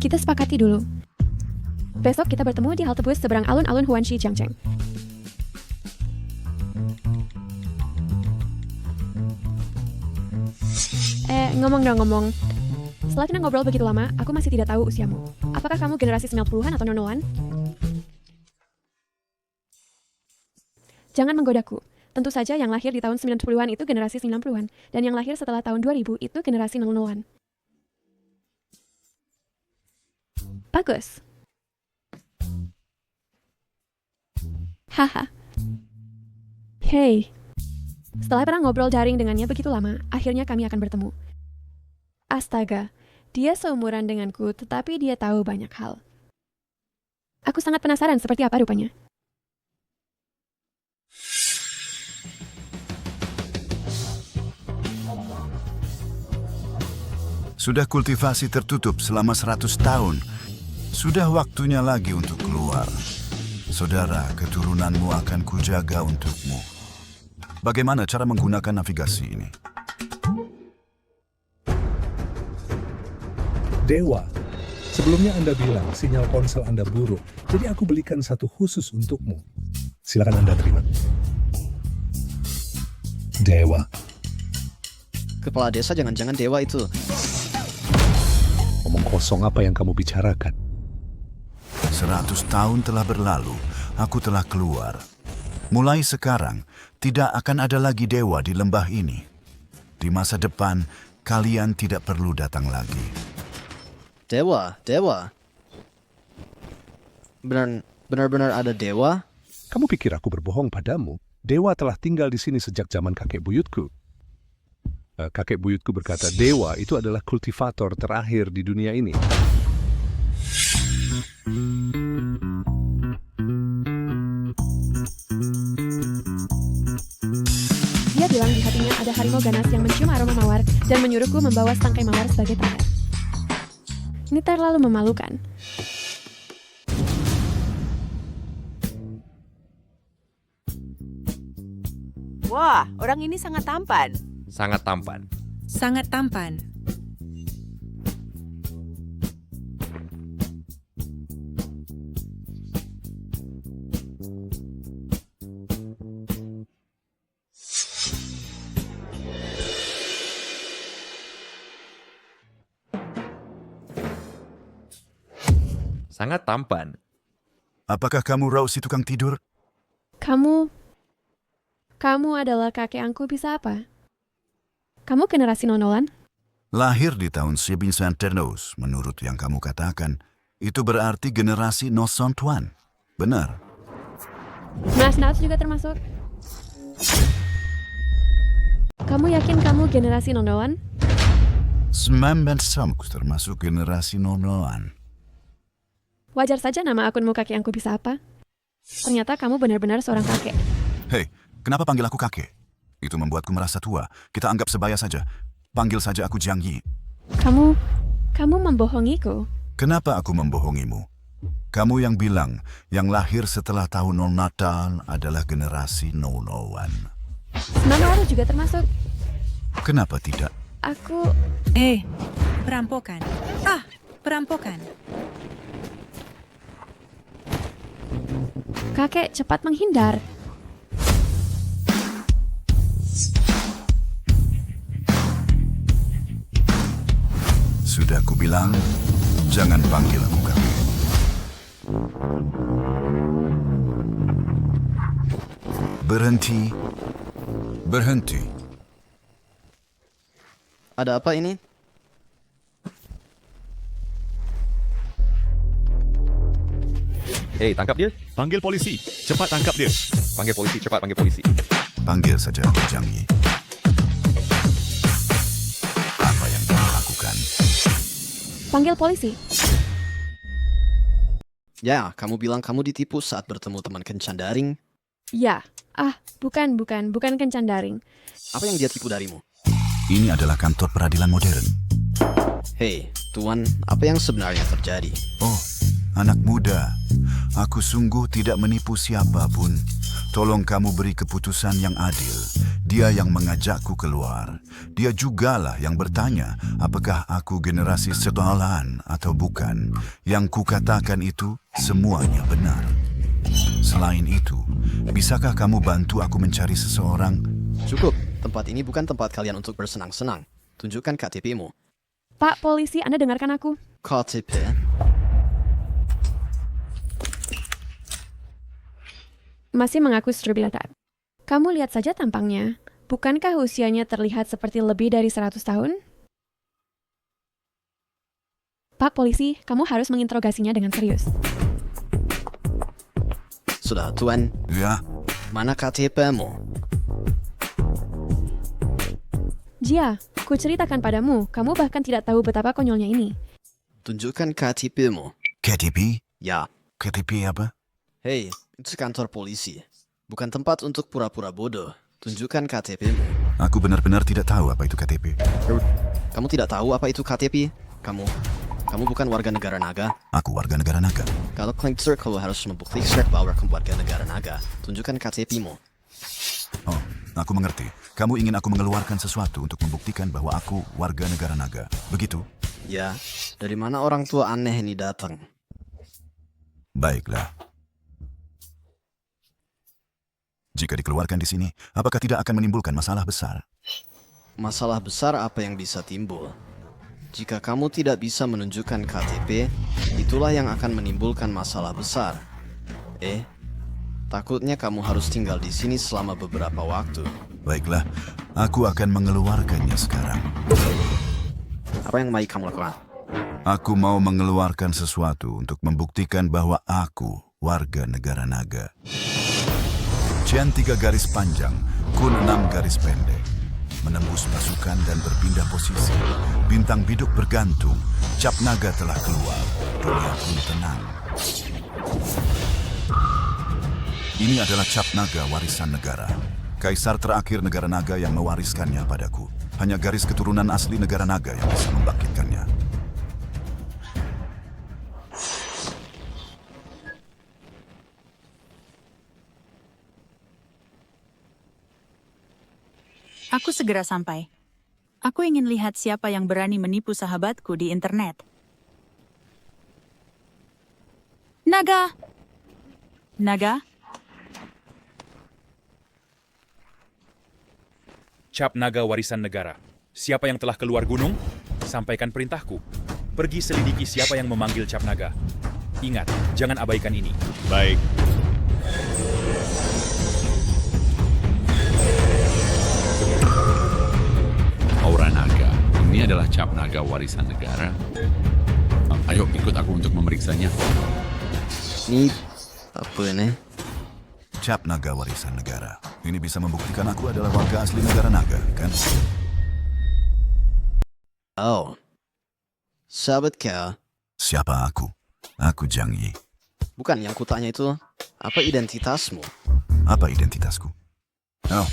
Kita sepakati dulu. Besok kita bertemu di halte bus seberang alun-alun Huanxi Jiangcheng. Ngomong. Setelah kita ngobrol begitu lama, aku masih tidak tahu usiamu. Apakah kamu generasi 90-an atau 00-an? Jangan menggodaku. Tentu saja yang lahir di tahun 90-an itu generasi 90-an, dan yang lahir setelah tahun 2000 itu generasi 00-an. Bagus. Haha. Hey. Setelah pernah ngobrol daring dengannya begitu lama, akhirnya kami akan bertemu. Astaga, dia seumuran denganku, tetapi dia tahu banyak hal. Aku sangat penasaran seperti apa rupanya. Sudah kultivasi tertutup selama 100 tahun. Sudah waktunya lagi untuk keluar. Saudara, keturunanmu akan kujaga untukmu. Bagaimana cara menggunakan navigasi ini? Dewa, sebelumnya Anda bilang sinyal ponsel Anda buruk, jadi aku belikan satu khusus untukmu. Silakan Anda terima. Dewa. Kepala desa jangan-jangan dewa itu. Omong kosong apa yang kamu bicarakan? 100 tahun telah berlalu, aku telah keluar. Mulai sekarang, tidak akan ada lagi dewa di lembah ini. Di masa depan, kalian tidak perlu datang lagi. Dewa. Benar-benar ada dewa? Kamu pikir aku berbohong padamu? Dewa telah tinggal di sini sejak zaman kakek buyutku. Kakek buyutku berkata, dewa itu adalah kultivator terakhir di dunia ini. Dia bilang di hatinya ada harimau ganas yang mencium aroma mawar dan menyuruhku membawa setangkai mawar sebagai tanda. Ini terlalu memalukan. Wah, orang ini sangat tampan. Sangat tampan. Sangat tampan. Sangat tampan. Apakah kamu Rao si tukang tidur? Kamu adalah kakek angku bisa apa? Kamu generasi 00-an? Lahir di tahun 1900, menurut yang kamu katakan. Itu berarti generasi Noson-tuan. Benar. Mas Nats juga termasuk. Kamu yakin kamu generasi 00-an? 19 termasuk generasi 00-an. Wajar saja nama akunmu kakek angku bisa apa? Ternyata kamu benar-benar seorang kakek. Hei, kenapa panggil aku kakek? Itu membuatku merasa tua. Kita anggap sebaya saja. Panggil saja aku Jiang Yi. Kamu membohongiku. Kenapa aku membohongimu? Kamu yang bilang yang lahir setelah tahun non Natal adalah generasi 00-an. 90 juga termasuk. Kenapa tidak? Aku... Perampokan. Perampokan. Kakek cepat menghindar. Sudah kubilang, jangan panggil aku kakek. Berhenti. Berhenti. Ada apa ini? Hei, tangkap dia. Panggil polisi. Cepat tangkap dia. Panggil polisi, cepat panggil polisi. Panggil saja aku Jiang Yi. Apa yang kamu lakukan? Panggil polisi. Ya, kamu bilang kamu ditipu saat bertemu teman kencan daring. Ya. Bukan kencan daring. Apa yang dia tipu darimu? Ini adalah kantor peradilan modern. Hei, Tuan, apa yang sebenarnya terjadi? Oh, anak muda. Aku sungguh tidak menipu siapapun. Tolong kamu beri keputusan yang adil. Dia yang mengajakku keluar. Dia jugalah yang bertanya apakah aku generasi setolan atau bukan. Yang kukatakan itu semuanya benar. Selain itu, bisakah kamu bantu aku mencari seseorang? Cukup, tempat ini bukan tempat kalian untuk bersenang-senang. Tunjukkan KTP-mu. Pak polisi, Anda dengarkan aku. KTP? Masih mengaku Strubila-Type. Kamu lihat saja tampangnya. Bukankah usianya terlihat seperti lebih dari 100 tahun? Pak polisi, kamu harus menginterogasinya dengan serius. Sudah, Tuan. Ya, Mana KTP-mu? Jia, ku ceritakan padamu, kamu bahkan tidak tahu betapa konyolnya ini. Tunjukkan KTP-mu. KTP? Ya. KTP apa? Hei, itu kantor polisi. Bukan tempat untuk pura-pura bodoh. Tunjukkan KTP-mu. Aku benar-benar tidak tahu apa itu KTP. Kamu tidak tahu apa itu KTP? Kamu bukan warga negara naga. Aku warga negara naga. Kalau Clank Circle harus membuktikan bahwa kamu warga negara naga, tunjukkan KTP-mu. Oh, aku mengerti. Kamu ingin aku mengeluarkan sesuatu untuk membuktikan bahwa aku warga negara naga. Begitu? Ya, dari mana orang tua aneh ini datang? Baiklah. Jika dikeluarkan di sini, apakah tidak akan menimbulkan masalah besar? Masalah besar apa yang bisa timbul? Jika kamu tidak bisa menunjukkan KTP, itulah yang akan menimbulkan masalah besar. Takutnya kamu harus tinggal di sini selama beberapa waktu. Baiklah, aku akan mengeluarkannya sekarang. Apa yang baik kamu lakukan? Aku mau mengeluarkan sesuatu untuk membuktikan bahwa aku warga negara naga. Cian 3 garis panjang, Kun 6 garis pendek. Menembus pasukan dan berpindah posisi. Bintang biduk bergantung. Cap naga telah keluar. Dunia pun tenang. Ini adalah cap naga warisan negara. Kaisar terakhir negara naga yang mewariskannya padaku. Hanya garis keturunan asli negara naga yang bisa membangkitkannya. Aku segera sampai. Aku ingin lihat siapa yang berani menipu sahabatku di internet. Naga! Naga? Cap naga warisan negara. Siapa yang telah keluar gunung? Sampaikan perintahku. Pergi selidiki siapa yang memanggil cap naga. Ingat, jangan abaikan ini. Baik. Aura naga. Ini adalah cap naga warisan negara. Ayo ikut aku untuk memeriksanya. Ini apa ini? Cap naga warisan negara. Ini bisa membuktikan aku adalah warga asli negara naga, kan? Oh. Sahabat kau. Siapa aku? Aku Jiang Yi. Bukan yang kutanya itu. Apa identitasmu? Apa identitasku? Oh,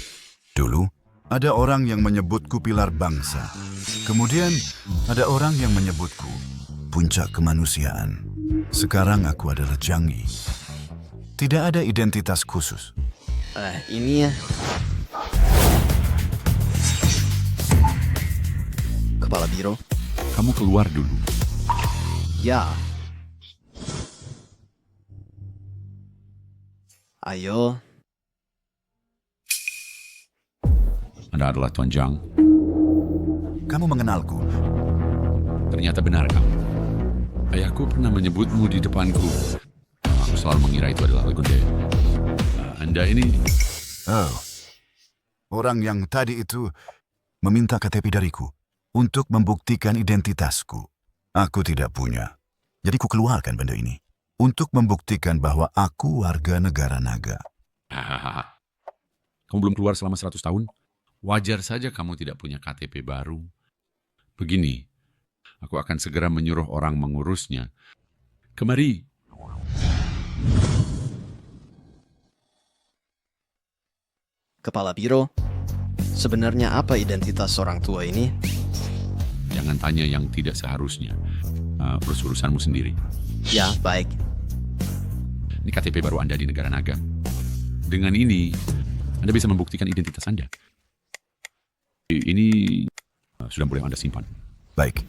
dulu ada orang yang menyebutku pilar bangsa. Kemudian ada orang yang menyebutku puncak kemanusiaan. Sekarang aku adalah Jiang Yi. Tidak ada identitas khusus. Ini ya. Kepala biro. Kamu keluar dulu. Ya. Ayo. Anda adalah Tuan Zhang. Kamu mengenalku. Ternyata benar kamu. Ayahku pernah menyebutmu di depanku. Aku selalu mengira itu adalah legenda. Anda ini... Oh, orang yang tadi itu meminta KTP dariku untuk membuktikan identitasku. Aku tidak punya. Jadi ku keluarkan benda ini untuk membuktikan bahwa aku warga negara naga. Hahaha. Kamu belum keluar selama 100 tahun? Wajar saja kamu tidak punya KTP baru. Begini, aku akan segera menyuruh orang mengurusnya. Kemari. Kepala biro. Sebenarnya apa identitas orang tua ini? Jangan tanya yang tidak seharusnya. Urus urusanmu sendiri. Ya, baik. Ini KTP baru Anda di negara naga. Dengan ini, Anda bisa membuktikan identitas Anda. Ini sudah boleh Anda simpan. Baik.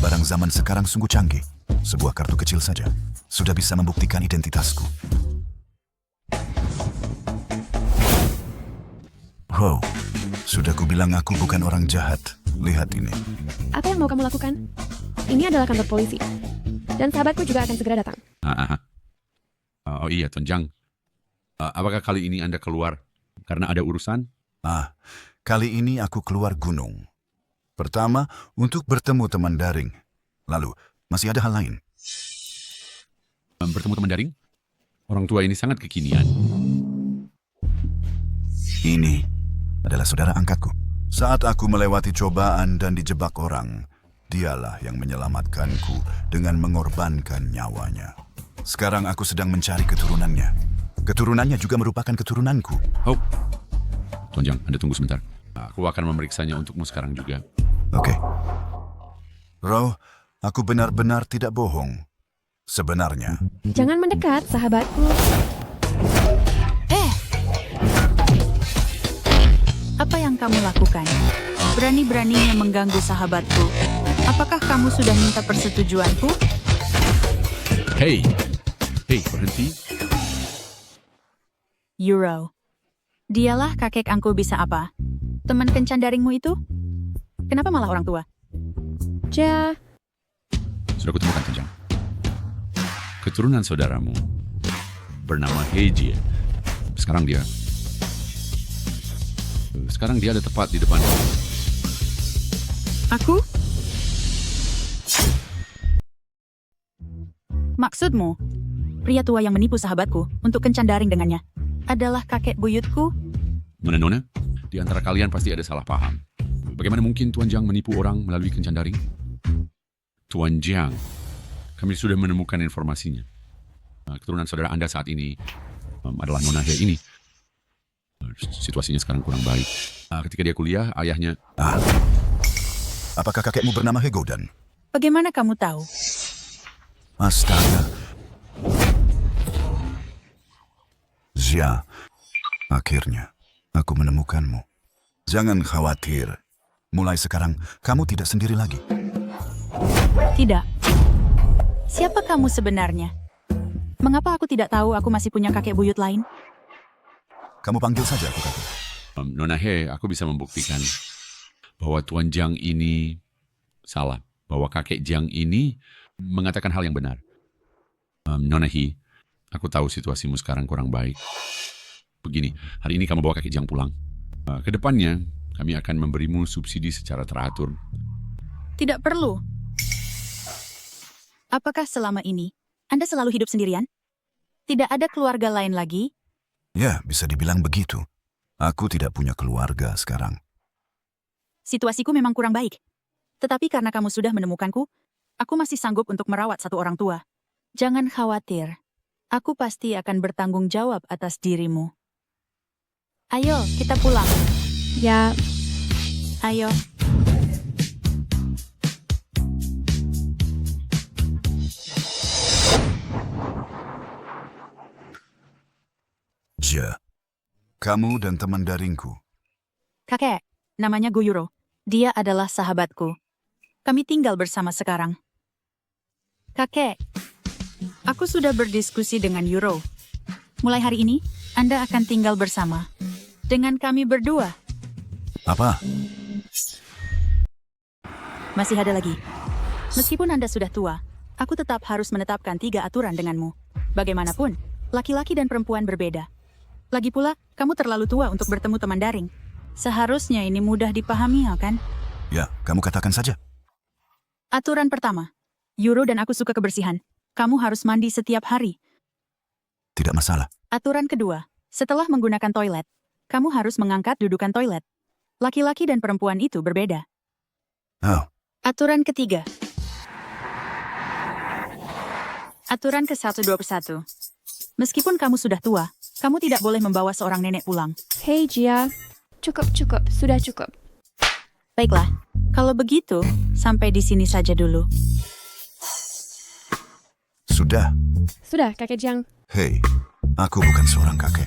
Barang zaman sekarang sungguh canggih. Sebuah kartu kecil saja sudah bisa membuktikan identitasku. Wow, sudah kubilang aku bukan orang jahat. Lihat ini. Apa yang mau kamu lakukan? Ini adalah kantor polisi. Dan sahabatku juga akan segera datang. Oh iya, Tuan Jiang. Apakah kali ini Anda keluar karena ada urusan? Kali ini aku keluar gunung. Pertama, untuk bertemu teman daring. Lalu, masih ada hal lain. Bertemu teman daring? Orang tua ini sangat kekinian. Ini adalah saudara angkatku. Saat aku melewati cobaan dan dijebak orang, dialah yang menyelamatkanku dengan mengorbankan nyawanya. Sekarang aku sedang mencari keturunannya. Keturunannya juga merupakan keturunanku. Oh, Tuan Jiang, Anda tunggu sebentar. Aku akan memeriksanya untukmu sekarang juga. Oke. Roh, aku benar-benar tidak bohong. Sebenarnya. Jangan mendekat, sahabatku. Apa yang kamu lakukan? Berani-beraninya mengganggu sahabatku. Apakah kamu sudah minta persetujuanku? Hei, berhenti. Euro. Dialah kakek angku bisa apa? Teman kencan daringmu itu? Kenapa malah orang tua? Ja, Sudah kutemukan, Tuan Jiang. Keturunan saudaramu bernama Heijie. Sekarang dia ada tepat di depan. Aku? Maksudmu, pria tua yang menipu sahabatku untuk kencan daring dengannya adalah kakek buyutku? Nona, di antara kalian pasti ada salah paham. Bagaimana mungkin Tuan Jiang menipu orang melalui kencan daring? Tuan Jiang, kami sudah menemukan informasinya. Keturunan saudara Anda saat ini adalah Nona He ini. Situasinya sekarang kurang baik. Ketika dia kuliah, ayahnya... Apakah kakekmu bernama Hegodan? Bagaimana kamu tahu? Astaga. Zia, akhirnya aku menemukanmu. Jangan khawatir. Mulai sekarang, kamu tidak sendiri lagi. Tidak. Siapa kamu sebenarnya? Mengapa aku tidak tahu aku masih punya kakek buyut lain? Kamu panggil saja aku kakek. Nona He, aku bisa membuktikan bahwa Tuan Jiang ini salah. Bahwa kakek Jiang ini mengatakan hal yang benar. Nona He, aku tahu situasimu sekarang kurang baik. Begini, hari ini kamu bawa kakek Jiang pulang. Kedepannya, kami akan memberimu subsidi secara teratur. Tidak perlu. Apakah selama ini Anda selalu hidup sendirian? Tidak ada keluarga lain lagi? Ya, bisa dibilang begitu. Aku tidak punya keluarga sekarang. Situasiku memang kurang baik. Tetapi karena kamu sudah menemukanku, aku masih sanggup untuk merawat satu orang tua. Jangan khawatir. Aku pasti akan bertanggung jawab atas dirimu. Ayo, kita pulang. ya, Ayo. Jia, kamu dan teman daringku. Kakek, namanya Guyuro. Dia adalah sahabatku. Kami tinggal bersama sekarang. Kakek, aku sudah berdiskusi dengan Euro. Mulai hari ini, Anda akan tinggal bersama. Dengan kami berdua. Apa? Masih ada lagi. Meskipun Anda sudah tua, aku tetap harus menetapkan 3 aturan denganmu. Bagaimanapun, laki-laki dan perempuan berbeda. Lagi pula, kamu terlalu tua untuk bertemu teman daring. Seharusnya ini mudah dipahami, ya kan? Ya, kamu katakan saja. Aturan pertama, Euro dan aku suka kebersihan. Kamu harus mandi setiap hari. Tidak masalah. Aturan kedua, setelah menggunakan toilet, kamu harus mengangkat dudukan toilet. Laki-laki dan perempuan itu berbeda. Oh, Aturan ketiga. Aturan ke-121. Meskipun kamu sudah tua, kamu tidak boleh membawa seorang nenek pulang. Hei Jia, cukup, sudah cukup. Baiklah, Kalau begitu, sampai di sini saja dulu. Sudah. Sudah, kakek Jiang. Hei, aku bukan seorang kakek.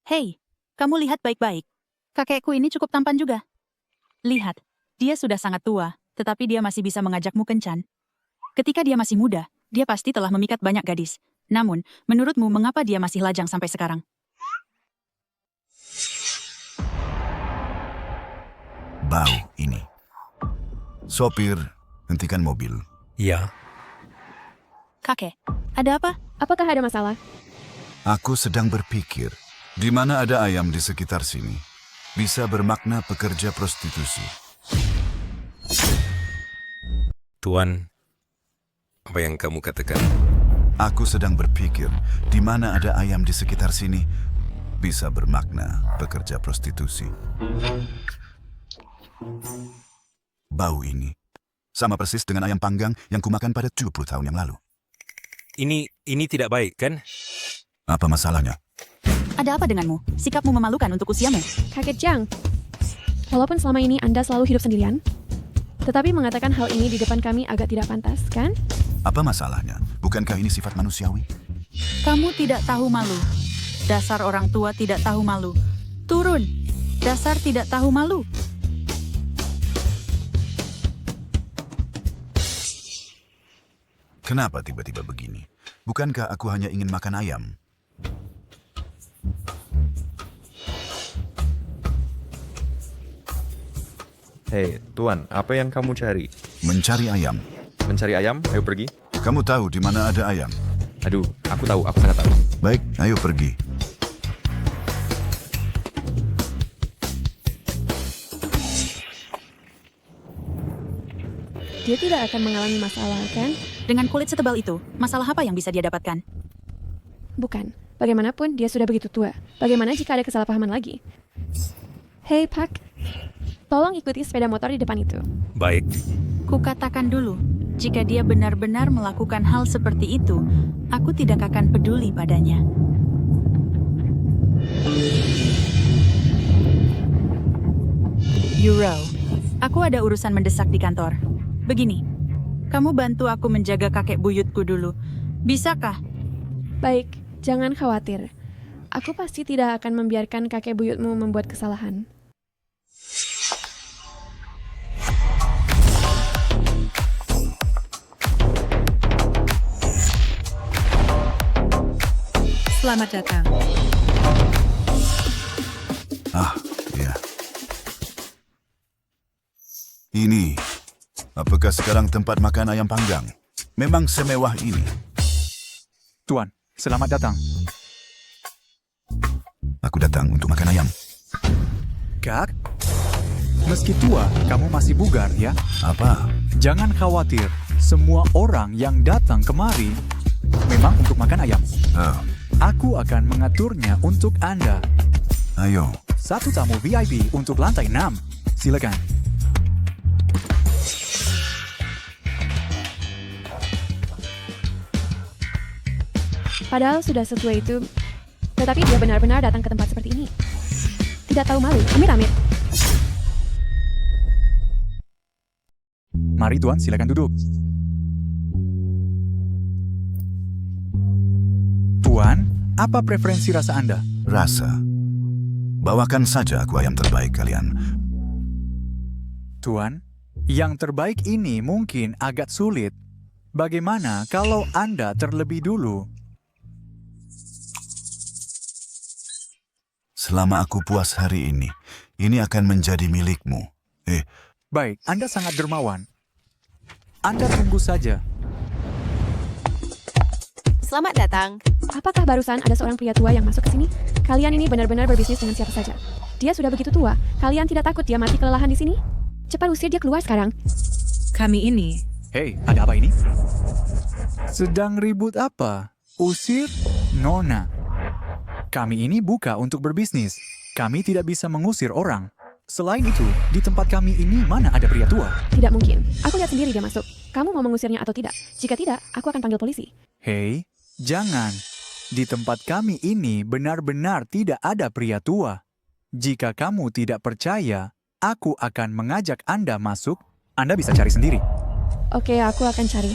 Hei, kamu lihat baik-baik. Kakekku ini cukup tampan juga. Lihat, dia sudah sangat tua, tetapi dia masih bisa mengajakmu kencan. Ketika dia masih muda, dia pasti telah memikat banyak gadis. Namun, menurutmu mengapa dia masih lajang sampai sekarang? Bau ini. Sopir, hentikan mobil. Ya, Kakek, ada apa? Apakah ada masalah? Aku sedang berpikir, di mana ada ayam di sekitar sini, bisa bermakna pekerja prostitusi. Tuan, apa yang kamu katakan? Aku sedang berpikir, di mana ada ayam di sekitar sini, bisa bermakna pekerja prostitusi. Bau ini sama persis dengan ayam panggang yang kumakan pada 70 tahun yang lalu. Ini tidak baik, kan? Apa masalahnya? Ada apa denganmu? Sikapmu memalukan untuk usiamu. Kakek Jiang, walaupun selama ini Anda selalu hidup sendirian, tetapi mengatakan hal ini di depan kami agak tidak pantas, kan? Apa masalahnya? Bukankah ini sifat manusiawi? Kamu tidak tahu malu. Dasar orang tua tidak tahu malu. Turun. Dasar tidak tahu malu. Kenapa tiba-tiba begini? Bukankah aku hanya ingin makan ayam? Hei, Tuan, apa yang kamu cari? Mencari ayam. Mencari ayam? Ayo pergi. Kamu tahu di mana ada ayam? Aduh, aku tahu, aku sangat tahu. Baik, ayo pergi. Dia tidak akan mengalami masalah, kan? Dengan kulit setebal itu, masalah apa yang bisa dia dapatkan? Bukan. Bagaimanapun, dia sudah begitu tua. Bagaimana jika ada kesalahpahaman lagi? Hei, Pak. Tolong ikuti sepeda motor di depan itu. Baik. Kukatakan dulu, jika dia benar-benar melakukan hal seperti itu, aku tidak akan peduli padanya. Euro, aku ada urusan mendesak di kantor. Begini, kamu bantu aku menjaga kakek buyutku dulu. Bisakah? Baik, jangan khawatir. Aku pasti tidak akan membiarkan kakek buyutmu membuat kesalahan. Selamat datang. Ah, ya. Ini, apakah sekarang tempat makan ayam panggang? Memang semewah ini. Tuan, selamat datang. Aku datang untuk makan ayam. Kak, meski tua, kamu masih bugar ya? Apa? Jangan khawatir, semua orang yang datang kemari memang untuk makan ayam. Oh, Aku akan mengaturnya untuk Anda. ayo. Satu tamu VIP untuk lantai 6. Silakan. Padahal sudah setua itu, tetapi dia benar-benar datang ke tempat seperti ini. Tidak tahu malu, amit-amit. Mari Tuan, silakan duduk. Tuan, apa preferensi rasa Anda? Rasa. Bawakan saja aku ayam terbaik kalian. Tuan, yang terbaik ini mungkin agak sulit. Bagaimana kalau Anda terlebih dulu? Selama aku puas hari ini akan menjadi milikmu. Baik, Anda sangat dermawan. Anda tunggu saja. Selamat datang. Apakah barusan ada seorang pria tua yang masuk ke sini? Kalian ini benar-benar berbisnis dengan siapa saja. Dia sudah begitu tua. Kalian tidak takut dia mati kelelahan di sini? Cepat usir dia keluar sekarang. Kami ini. Hei, ada apa ini? Sedang ribut apa? Usir Nona. Kami ini buka untuk berbisnis. Kami tidak bisa mengusir orang. Selain itu, di tempat kami ini mana ada pria tua? Tidak mungkin. Aku lihat sendiri dia masuk. Kamu mau mengusirnya atau tidak? Jika tidak, aku akan panggil polisi. Hei, jangan. Di tempat kami ini benar-benar tidak ada pria tua. Jika kamu tidak percaya, Aku akan mengajak Anda masuk. Anda bisa cari sendiri. Oke, aku akan cari.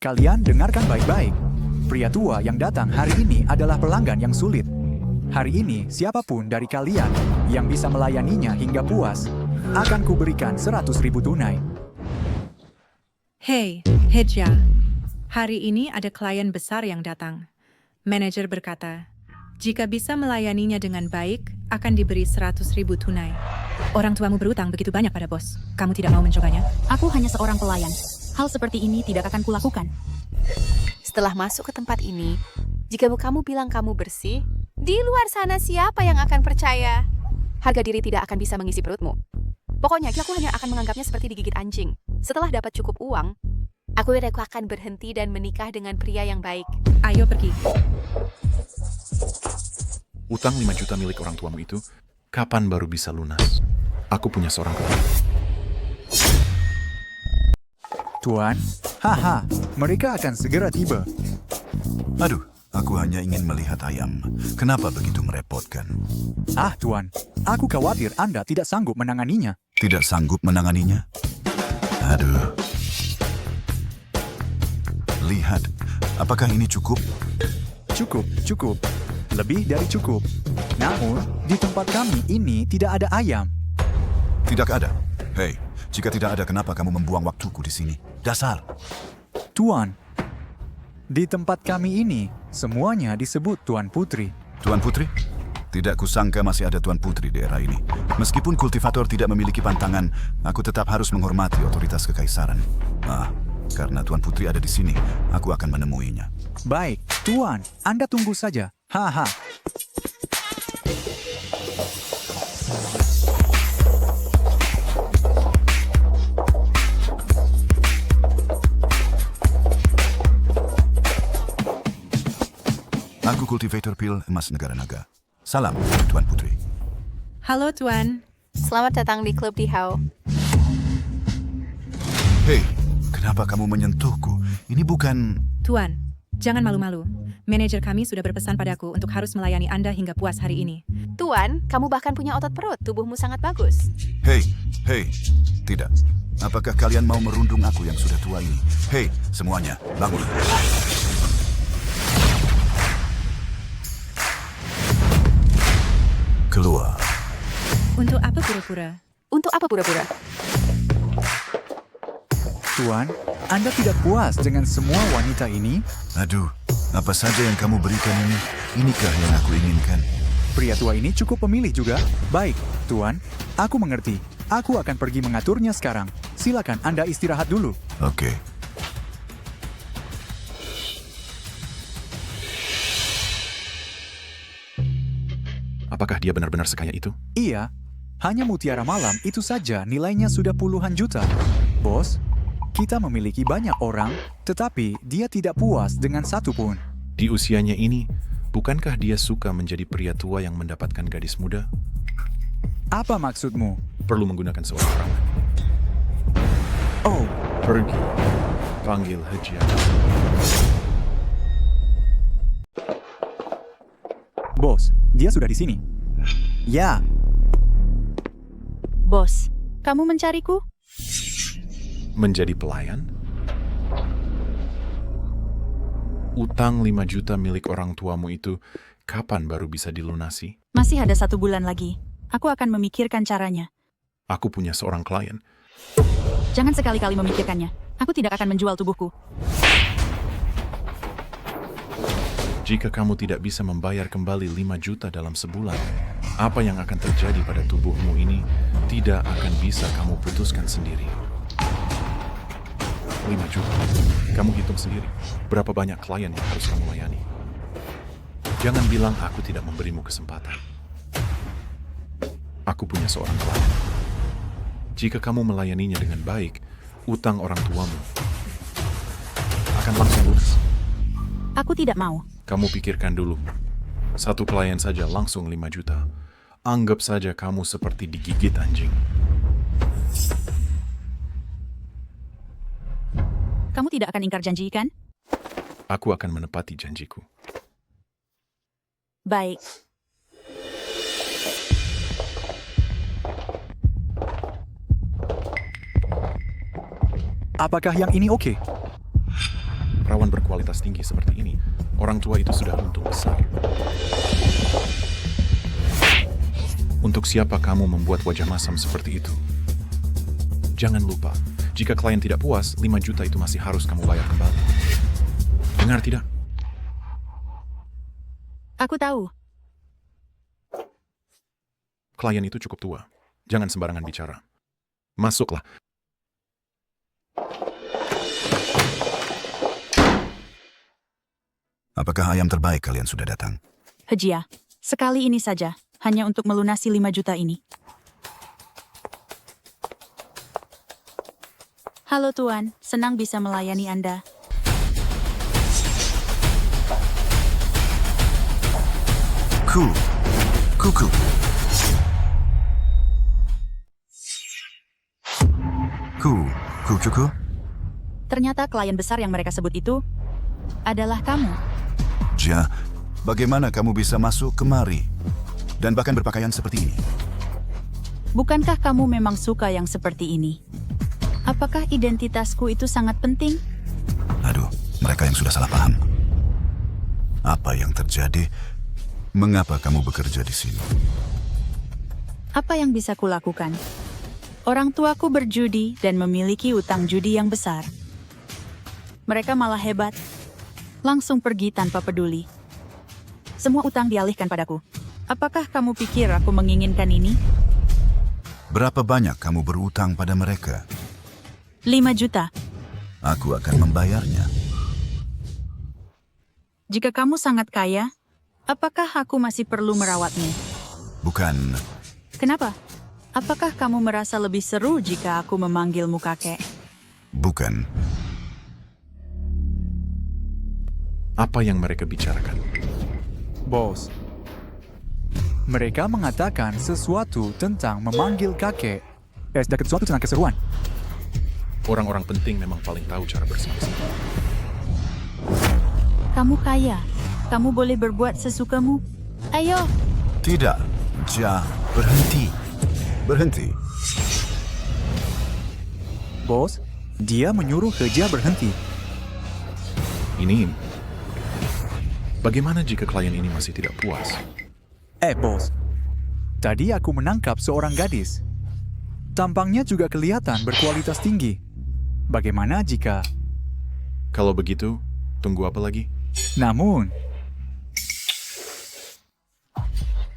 Kalian dengarkan baik-baik. Pria tua yang datang hari ini adalah pelanggan yang sulit. Hari ini, siapapun dari kalian yang bisa melayaninya hingga puas, akan kuberikan 100.000 tunai. Hei, Heja. Hari ini ada klien besar yang datang. Manajer berkata, jika bisa melayaninya dengan baik, akan diberi 100.000 tunai. Orang tuamu berutang begitu banyak pada bos. Kamu tidak mau mencobanya? Aku hanya seorang pelayan. Hal seperti ini tidak akan kulakukan. Setelah masuk ke tempat ini, jika kamu bilang kamu bersih, di luar sana siapa yang akan percaya? Harga diri tidak akan bisa mengisi perutmu. Pokoknya, aku hanya akan menganggapnya seperti digigit anjing. Setelah dapat cukup uang, aku akan berhenti dan menikah dengan pria yang baik. Ayo pergi. Utang 5 juta milik orang tuamu itu, kapan baru bisa lunas? Aku punya seorang klien. Tuan, haha, mereka akan segera tiba. Aduh, aku hanya ingin melihat ayam. Kenapa begitu merepotkan? Ah, Tuan, aku khawatir Anda tidak sanggup menanganinya. Tidak sanggup menanganinya? Aduh. Lihat, apakah ini cukup? Cukup. Lebih dari cukup. Namun, di tempat kami ini tidak ada ayam. Tidak ada. Hei, jika tidak ada, kenapa kamu membuang waktuku di sini? Dasar. Tuan, di tempat kami ini, semuanya disebut Tuan Putri. Tuan Putri? Tidak kusangka masih ada Tuan Putri di era ini. Meskipun kultivator tidak memiliki pantangan, aku tetap harus menghormati otoritas kekaisaran. Karena Tuan Putri ada di sini, aku akan menemuinya. Baik, Tuan, Anda tunggu saja. Haha. Aku kultivator pil emas negara naga. Salam, Tuan Putri. Halo, Tuan. Selamat datang di Klub Dihau. Hei, kenapa kamu menyentuhku? Ini bukan... Tuan, jangan malu-malu. Manajer kami sudah berpesan padaku untuk harus melayani Anda hingga puas hari ini. Tuan, kamu bahkan punya otot perut. Tubuhmu sangat bagus. Hei, tidak. Apakah kalian mau merundung aku yang sudah tua ini? Hei, semuanya, bangun. Keluar. Untuk apa pura-pura? Untuk apa pura-pura? Tuan, Anda tidak puas dengan semua wanita ini? Aduh, apa saja yang kamu berikan ini? Inikah yang aku inginkan? Pria tua ini cukup pemilih juga. Baik, Tuan, aku mengerti. Aku akan pergi mengaturnya sekarang. Silakan Anda istirahat dulu. Oke. Apakah dia benar-benar sekaya itu? Iya, hanya mutiara malam itu saja nilainya sudah puluhan juta. Bos, kita memiliki banyak orang, tetapi dia tidak puas dengan satu pun. Di usianya ini, bukankah dia suka menjadi pria tua yang mendapatkan gadis muda? Apa maksudmu? Perlu menggunakan seorang perangai. Oh, Pergi. Panggil Heja. Bos, dia sudah di sini. Ya. Bos, kamu mencariku? Menjadi pelayan? Utang 5 juta milik orang tuamu itu kapan baru bisa dilunasi? Masih ada 1 bulan lagi. Aku akan memikirkan caranya. Aku punya seorang klien. Jangan sekali-kali memikirkannya. Aku tidak akan menjual tubuhku. Jika kamu tidak bisa membayar kembali 5 juta dalam sebulan, apa yang akan terjadi pada tubuhmu ini tidak akan bisa kamu putuskan sendiri. 5 juta. Kamu hitung sendiri. Berapa banyak klien yang harus kamu layani. Jangan bilang aku tidak memberimu kesempatan. Aku punya seorang klien. Jika kamu melayaninya dengan baik, utang orang tuamu akan langsung lunas. Aku tidak mau. Kamu pikirkan dulu. 1 klien saja langsung 5 juta. Anggap saja kamu seperti digigit anjing. Kamu tidak akan ingkar janji, kan? Aku akan menepati janjiku. Baik. Apakah yang ini oke? Perawan berkualitas tinggi seperti ini, orang tua itu sudah untung besar. Untuk siapa kamu membuat wajah masam seperti itu? Jangan lupa, jika klien tidak puas, 5 juta itu masih harus kamu bayar kembali. Dengar tidak? Aku tahu. Klien itu cukup tua. Jangan sembarangan bicara. Masuklah. Apakah ayam terbaik kalian sudah datang? Hejia, sekali ini saja, hanya untuk melunasi 5 juta ini. Halo Tuan, senang bisa melayani Anda. Kuku. Kuku. Ternyata klien besar yang mereka sebut itu adalah kamu. Ja, bagaimana kamu bisa masuk kemari dan bahkan berpakaian seperti ini? Bukankah kamu memang suka yang seperti ini? Apakah identitasku itu sangat penting? Aduh, mereka yang sudah salah paham. Apa yang terjadi? Mengapa kamu bekerja di sini? Apa yang bisa kulakukan? Orang tuaku berjudi dan memiliki utang judi yang besar. Mereka malah hebat. Langsung pergi tanpa peduli. Semua utang dialihkan padaku. Apakah kamu pikir aku menginginkan ini? Berapa banyak kamu berutang pada mereka? 5 juta. Aku akan membayarnya. Jika kamu sangat kaya, apakah aku masih perlu merawatmu? Bukan. Kenapa? Apakah kamu merasa lebih seru jika aku memanggilmu kakek? Bukan. Apa yang mereka bicarakan? Bos, mereka mengatakan sesuatu tentang memanggil kakek. Sedikit sesuatu tentang keseruan. Orang-orang penting memang paling tahu cara bersama-sama. Kamu kaya. Kamu boleh berbuat sesukamu. Ayo. Tidak. Ja, berhenti. Berhenti. Bos, dia menyuruh Hejia berhenti. Ini... Bagaimana jika klien ini masih tidak puas? Bos. Tadi aku menangkap seorang gadis. Tampangnya juga kelihatan berkualitas tinggi. Bagaimana jika... Kalau begitu, tunggu apa lagi? Namun...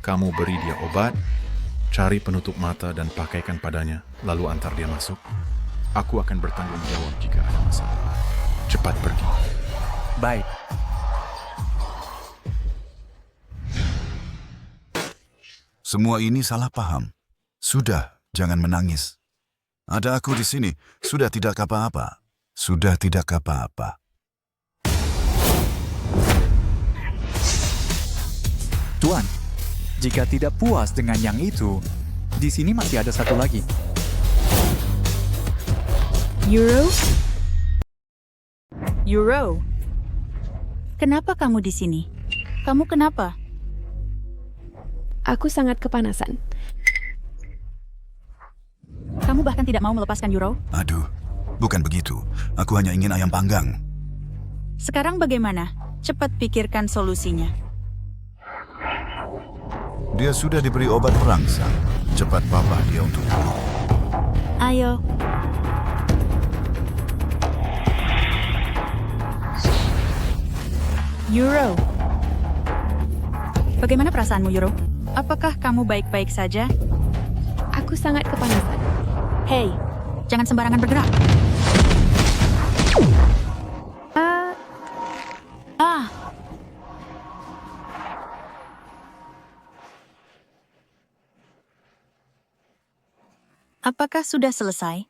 Kamu beri dia obat, cari penutup mata dan pakaikan padanya, lalu antar dia masuk. Aku akan bertanggung jawab jika ada masalah. Cepat pergi. Baik. Semua ini salah paham. Sudah, jangan menangis. Ada aku di sini. Sudah tidak apa-apa. Sudah tidak apa-apa. Tuan, jika tidak puas dengan yang itu, di sini masih ada satu lagi. Euro? Kenapa kamu di sini? Kamu kenapa? Aku sangat kepanasan. Kamu bahkan tidak mau melepaskan Euro? Aduh, bukan begitu. Aku hanya ingin ayam panggang. Sekarang bagaimana? Cepat pikirkan solusinya. Dia sudah diberi obat perangsang. Cepat bawa dia untuk dulu. Ayo. Euro. Bagaimana perasaanmu, Euro? Apakah kamu baik-baik saja? Aku sangat kepanasan. Hei, jangan sembarangan bergerak. Apakah sudah selesai?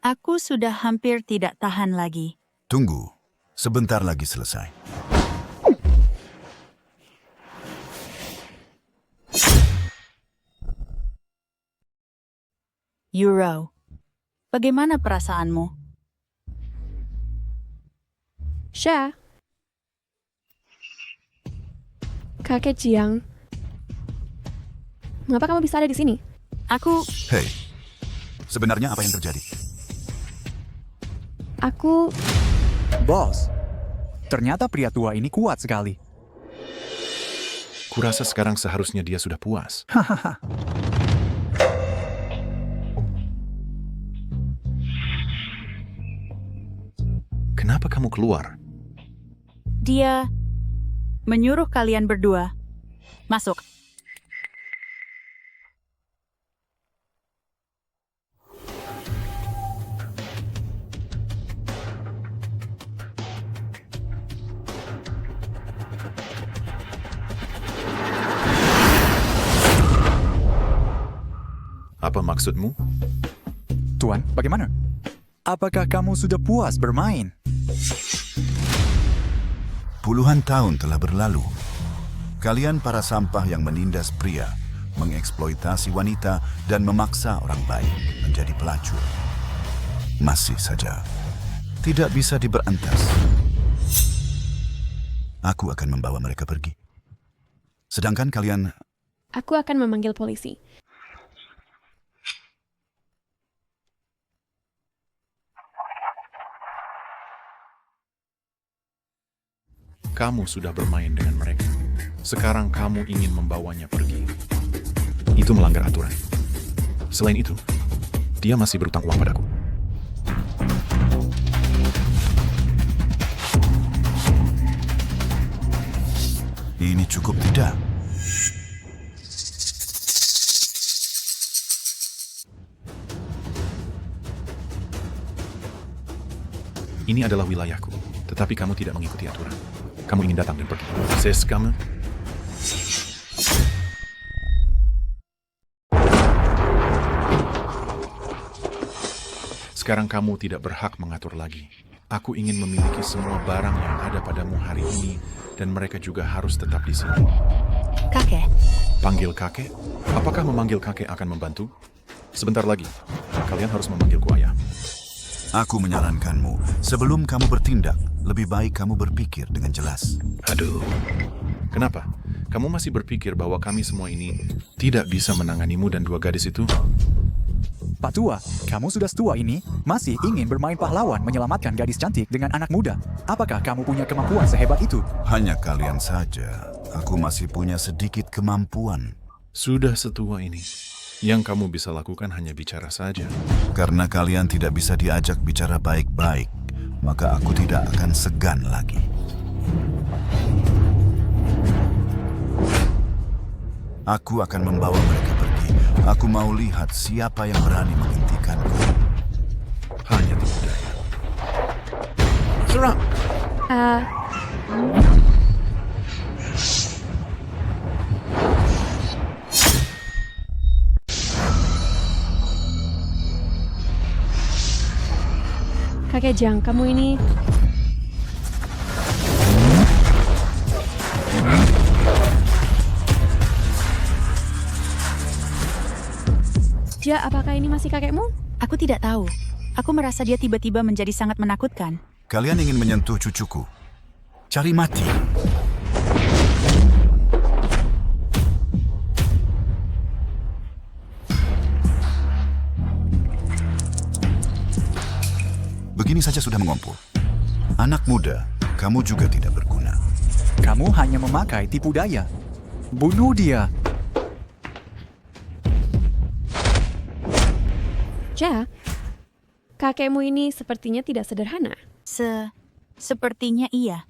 Aku sudah hampir tidak tahan lagi. Tunggu, sebentar lagi selesai. Euro, Bagaimana perasaanmu? Sha. Kakek Jiang. Mengapa kamu bisa ada di sini? Aku... Hei, sebenarnya apa yang terjadi? Aku... Bos, ternyata pria tua ini kuat sekali. Kurasa sekarang seharusnya dia sudah puas. Hahaha. Kenapa kamu keluar? Dia menyuruh kalian berdua masuk. Apa maksudmu? Tuan, bagaimana? Apakah kamu sudah puas bermain? Puluhan tahun telah berlalu. Kalian para sampah yang menindas pria, mengeksploitasi wanita, dan memaksa orang baik menjadi pelacur. Masih saja tidak bisa diberantas. Aku akan membawa mereka pergi. Sedangkan kalian... Aku akan memanggil polisi. Kamu sudah bermain dengan mereka. Sekarang kamu ingin membawanya pergi. Itu melanggar aturan. Selain itu, dia masih berutang uang padaku. Ini cukup tidak? Ini adalah wilayahku, tetapi kamu tidak mengikuti aturan. Kamu ingin datang dan pergi. Ses kamu. Sekarang kamu tidak berhak mengatur lagi. Aku ingin memiliki semua barang yang ada padamu hari ini, dan mereka juga harus tetap di sini. Kakek. Panggil kakek? Apakah memanggil kakek akan membantu? Sebentar lagi, kalian harus memanggilku ayah. Aku menyarankanmu, sebelum kamu bertindak, lebih baik kamu berpikir dengan jelas. Aduh, kenapa? Kamu masih berpikir bahwa kami semua ini tidak bisa menanganimu dan dua gadis itu? Pak Tua, kamu sudah setua ini masih ingin bermain pahlawan menyelamatkan gadis cantik dengan anak muda. Apakah kamu punya kemampuan sehebat itu? Hanya kalian saja. Aku masih punya sedikit kemampuan. Sudah setua ini. Yang kamu bisa lakukan hanya bicara saja. Karena kalian tidak bisa diajak bicara baik-baik, maka aku tidak akan segan lagi. Aku akan membawa mereka pergi. Aku mau lihat siapa yang berani menghentikanku. Hanya tipu daya. Serang! Kakek Jiang, kamu ini... Dia, apakah ini masih kakekmu? Aku tidak tahu. Aku merasa dia tiba-tiba menjadi sangat menakutkan. Kalian ingin menyentuh cucuku? Cari mati. Begini saja sudah mengompol. Anak muda, kamu juga tidak berguna. Kamu hanya memakai tipu daya. Bunuh dia. Ja, kakekmu ini sepertinya tidak sederhana. Sepertinya iya.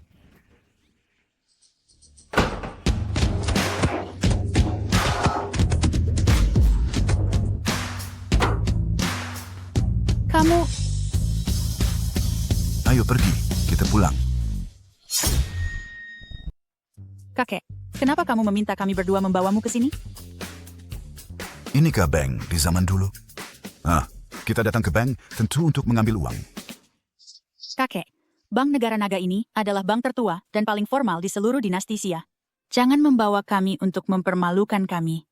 Kamu... Ayo pergi, kita pulang. Kakek, kenapa kamu meminta kami berdua membawamu ke sini? Inikah bank di zaman dulu? Kita datang ke bank tentu untuk mengambil uang. Kakek, Bank Negara Naga ini adalah bank tertua dan paling formal di seluruh dinasti Xia. Jangan membawa kami untuk mempermalukan kami.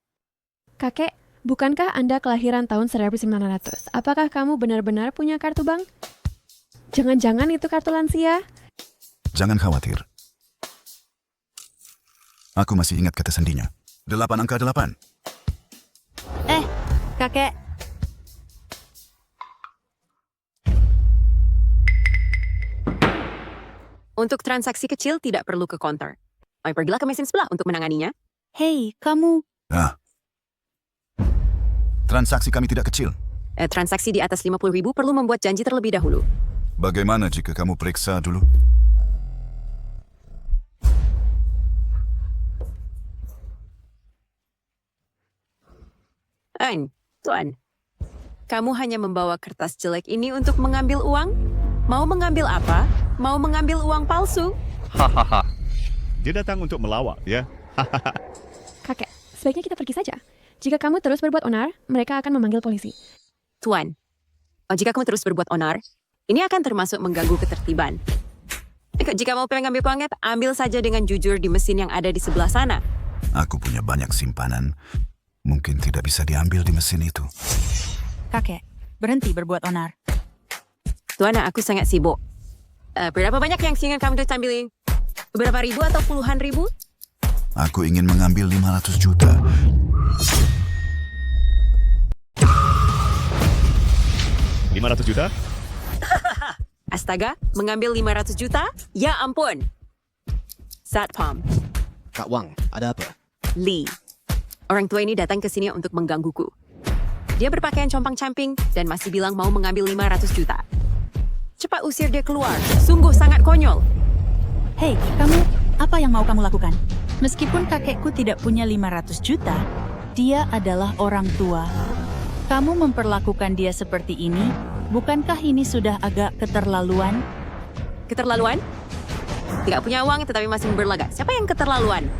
Kakek, Bukankah Anda kelahiran tahun 1900? Apakah kamu benar-benar punya kartu bank? Jangan-jangan itu kartu lansia? Jangan khawatir. Aku masih ingat kata sandinya. 8 angka 8. Kakek. Untuk transaksi kecil tidak perlu ke counter. Pergilah ke mesin sebelah untuk menanganinya. Hei, kamu. Transaksi kami tidak kecil. Transaksi di atas 50.000 perlu membuat janji terlebih dahulu. Bagaimana jika kamu periksa dulu? Tuan, kamu hanya membawa kertas jelek ini untuk mengambil uang? Mau mengambil apa? Mau mengambil uang palsu? Hahaha. Dia datang untuk melawak, ya? Kakek, sebaiknya kita pergi saja. Jika kamu terus berbuat onar, mereka akan memanggil polisi. Tuan, jika kamu terus berbuat onar, ini akan termasuk mengganggu ketertiban. Jika mau pengen ambil uangnya, ambil saja dengan jujur di mesin yang ada di sebelah sana. Aku punya banyak simpanan. Mungkin tidak bisa diambil di mesin itu. Kakek, berhenti berbuat onar. Tuan, aku sangat sibuk. Berapa banyak yang ingin kamu ambil? Beberapa ribu atau puluhan ribu? Aku ingin mengambil 500 juta. $500 juta? Astaga, mengambil 500 juta? Ya ampun. Satpam. Kak Wang, ada apa? Lee. Orang tua ini datang ke sini untuk menggangguku. Dia berpakaian compang-camping dan masih bilang mau mengambil 500 juta. Cepat usir dia keluar. Sungguh sangat konyol. Hei, kamu, apa yang mau kamu lakukan? Meskipun kakekku tidak punya 500 juta, dia adalah orang tua. Kamu memperlakukan dia seperti ini, bukankah ini sudah agak keterlaluan? Keterlaluan? Tidak punya uang tetapi masih berlagak. Siapa yang keterlaluan?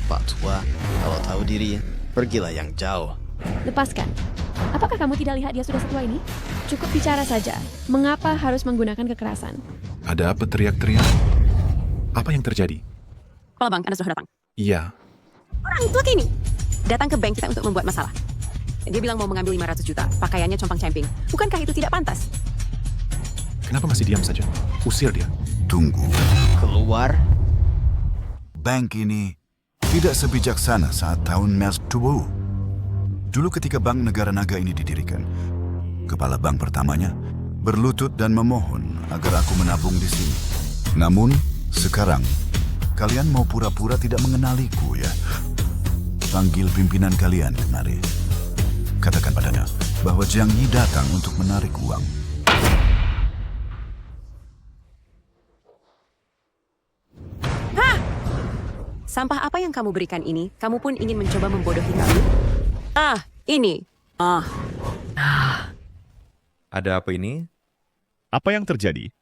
Pak Tua, kalau tahu diri, pergilah yang jauh. Lepaskan. Apakah kamu tidak lihat dia sudah setua ini? Cukup bicara saja. Mengapa harus menggunakan kekerasan? Ada apa teriak-teriak? Apa yang terjadi? Kepala bank, Anda sudah datang. Iya. Orang tua ini datang ke bank kita untuk membuat masalah. Dia bilang mau mengambil 500 juta. Pakaiannya compang-camping. Bukankah itu tidak pantas? Kenapa masih diam saja? Usir dia. Tunggu. Keluar. Bank ini tidak sebijaksana saat tahun MERS 2000. Dulu ketika Bank Negara Naga ini didirikan, kepala bank pertamanya berlutut dan memohon agar aku menabung di sini. Namun, sekarang, kalian mau pura-pura tidak mengenaliku ya? Panggil pimpinan kalian kemari. Katakan padanya bahwa Jiang Yi datang untuk menarik uang. Hah! Sampah apa yang kamu berikan ini? Kamu pun ingin mencoba membodohi kami? Ini. Ada apa ini? Apa yang terjadi?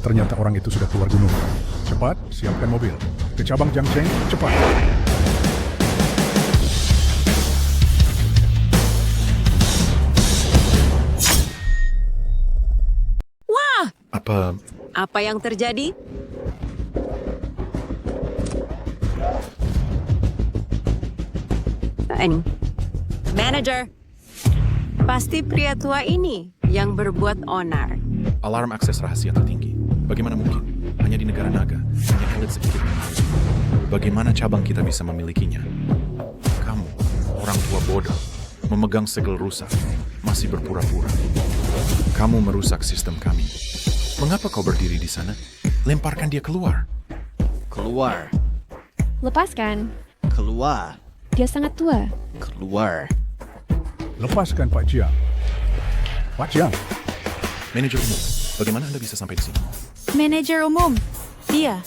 Ternyata orang itu sudah keluar gunung. Cepat, siapkan mobil. Ke cabang Jiangcheng, cepat. Wah! Apa yang terjadi? Ini. Manager. Pasti pria tua ini yang berbuat onar. Alarm akses rahasia tertinggi. Bagaimana mungkin? Hanya di negara naga, hanya elit sedikit. Bagaimana cabang kita bisa memilikinya? Kamu, orang tua bodoh, memegang segel rusak, masih berpura-pura. Kamu merusak sistem kami. Mengapa kau berdiri di sana? Lemparkan dia keluar. Keluar. Lepaskan. Keluar. Dia sangat tua. Keluar. Lepaskan Pak Jiang. Pak Jiang. Manajer umum, bagaimana Anda bisa sampai di sini? Manajer umum, dia.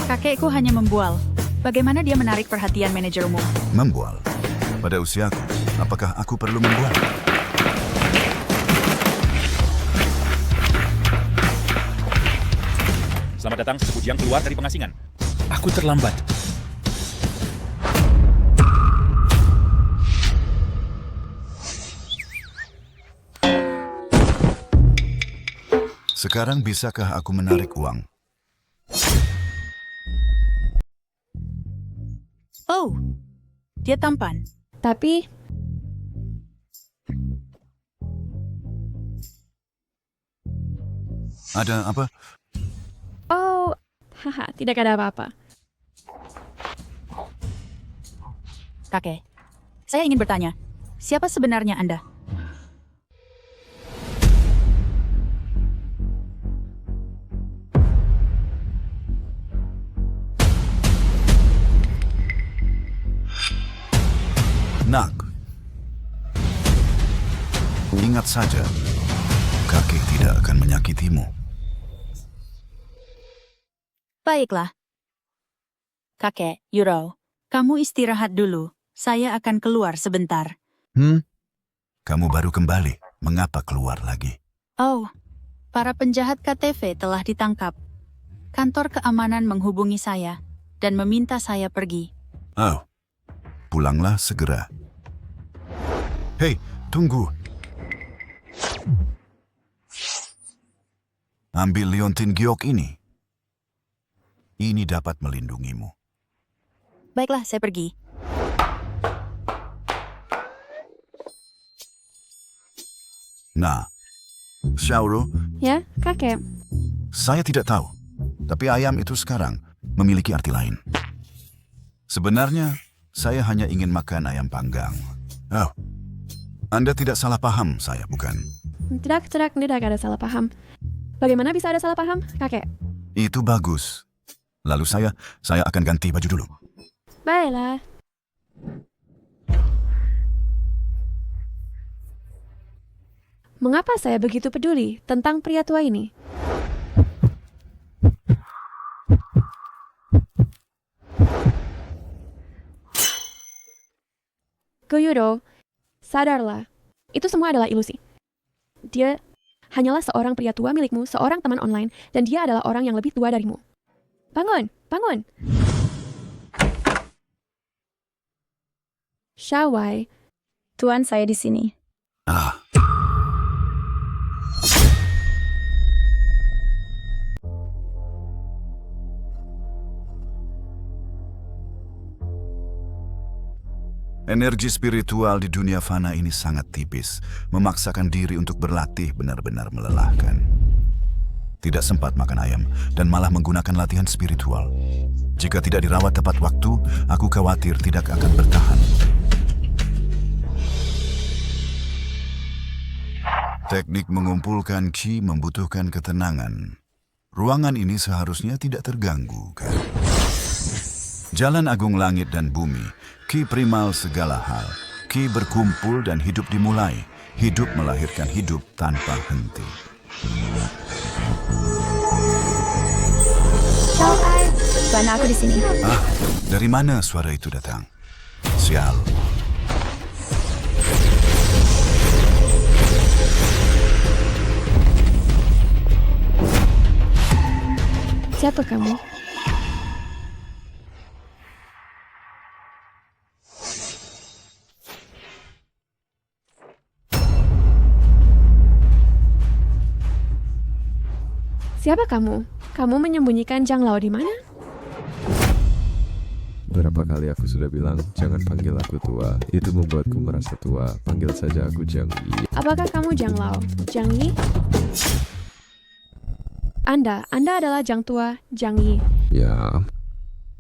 Kakekku hanya membual. Bagaimana dia menarik perhatian manajer umum? Membual? Pada usiaku, apakah aku perlu membual? Selamat datang sesepuh Jiang keluar dari pengasingan. Aku terlambat. Sekarang bisakah aku menarik uang? Oh, dia tampan. Tapi Ada apa? oh, haha, tidak ada apa-apa. Kakek, saya ingin bertanya, siapa sebenarnya Anda? Nak. Ingat saja, kakek tidak akan menyakitimu. Baiklah. Kakek, Yuro, kamu istirahat dulu. Saya akan keluar sebentar. Kamu baru kembali. Mengapa keluar lagi? Oh, para penjahat KTV telah ditangkap. Kantor keamanan menghubungi saya dan meminta saya pergi. Oh, pulanglah segera. Hei, tunggu. Ambil liontin giok ini. Ini dapat melindungimu. Baiklah, saya pergi. Nah, Xiaoro, Ya, kakek. saya tidak tahu. Tapi ayam itu sekarang memiliki arti lain. Sebenarnya, saya hanya ingin makan ayam panggang. Oh, Anda tidak salah paham saya, bukan? Tidak ada salah paham. Bagaimana bisa ada salah paham, kakek? Itu bagus. Lalu saya akan ganti baju dulu. Baiklah. Mengapa saya begitu peduli tentang pria tua ini? Goyuro, sadarlah. Itu semua adalah ilusi. Dia hanyalah seorang pria tua milikmu, seorang teman online, dan dia adalah orang yang lebih tua darimu. Bangun, bangun. Shawai. Tuan, saya di sini. Energi spiritual di dunia fana ini sangat tipis, memaksakan diri untuk berlatih benar-benar melelahkan. Tidak sempat makan ayam, dan malah menggunakan latihan spiritual. Jika tidak dirawat tepat waktu, aku khawatir tidak akan bertahan. Teknik mengumpulkan qi membutuhkan ketenangan. Ruangan ini seharusnya tidak terganggu, kan? Jalan agung langit dan bumi, qi primal segala hal. Qi berkumpul dan hidup dimulai. Hidup melahirkan hidup tanpa henti. Tuan, aku di sini. Dari mana suara itu datang? Sial. Siapa kamu? Siapa kamu? Kamu menyembunyikan Zhang Lao di mana? Berapa kali aku sudah bilang, jangan panggil aku tua. Itu membuatku merasa tua. Panggil saja aku Zhang Yi. Apakah kamu Zhang Lao? Zhang Yi? Anda adalah Zhang tua, Zhang Yi. Ya,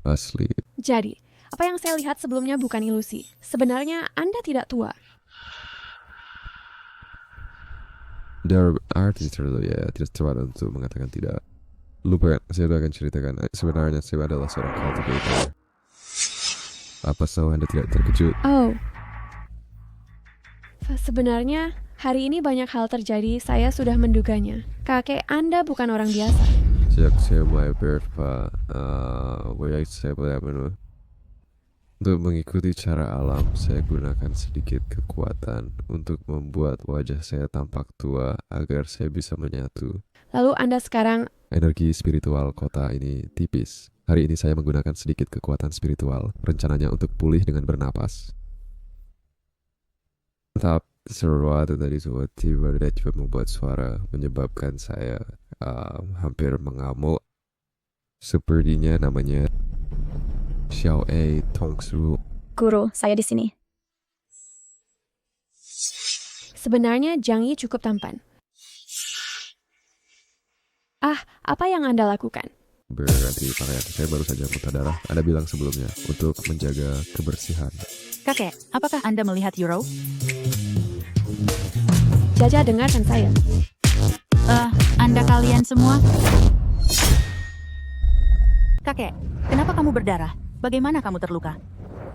asli. Jadi, apa yang saya lihat sebelumnya bukan ilusi. Sebenarnya Anda tidak tua. There are terlalu ya, tidak tepat untuk mengatakan tidak. Lupa, saya akan ceritakan. Sebenarnya saya adalah seorang cultivator. Apa salah Anda tidak terkejut? Oh. Sebenarnya, hari ini banyak hal terjadi, saya sudah menduganya. Kakek Anda bukan orang biasa. Sejak saya mulai saya mulai untuk mengikuti cara alam, saya gunakan sedikit kekuatan untuk membuat wajah saya tampak tua agar saya bisa menyatu. Lalu Anda sekarang... Energi spiritual kota ini tipis. Hari ini saya menggunakan sedikit kekuatan spiritual, rencananya untuk pulih dengan bernapas. Tetap, sesuatu tadi tiba-tiba membuat suara menyebabkan saya hampir mengamuk. Sepertinya namanya Xiao A Tongsu. Guru, saya di sini. Sebenarnya Zhang Yi cukup tampan. Ah, apa yang Anda lakukan? Berarti pakaian saya baru saja muntah darah. Anda bilang sebelumnya untuk menjaga kebersihan. Kakek, apakah Anda melihat Euro? Jaja, dengarkan saya. Anda kalian semua? Kakek, kenapa kamu berdarah? Bagaimana kamu terluka?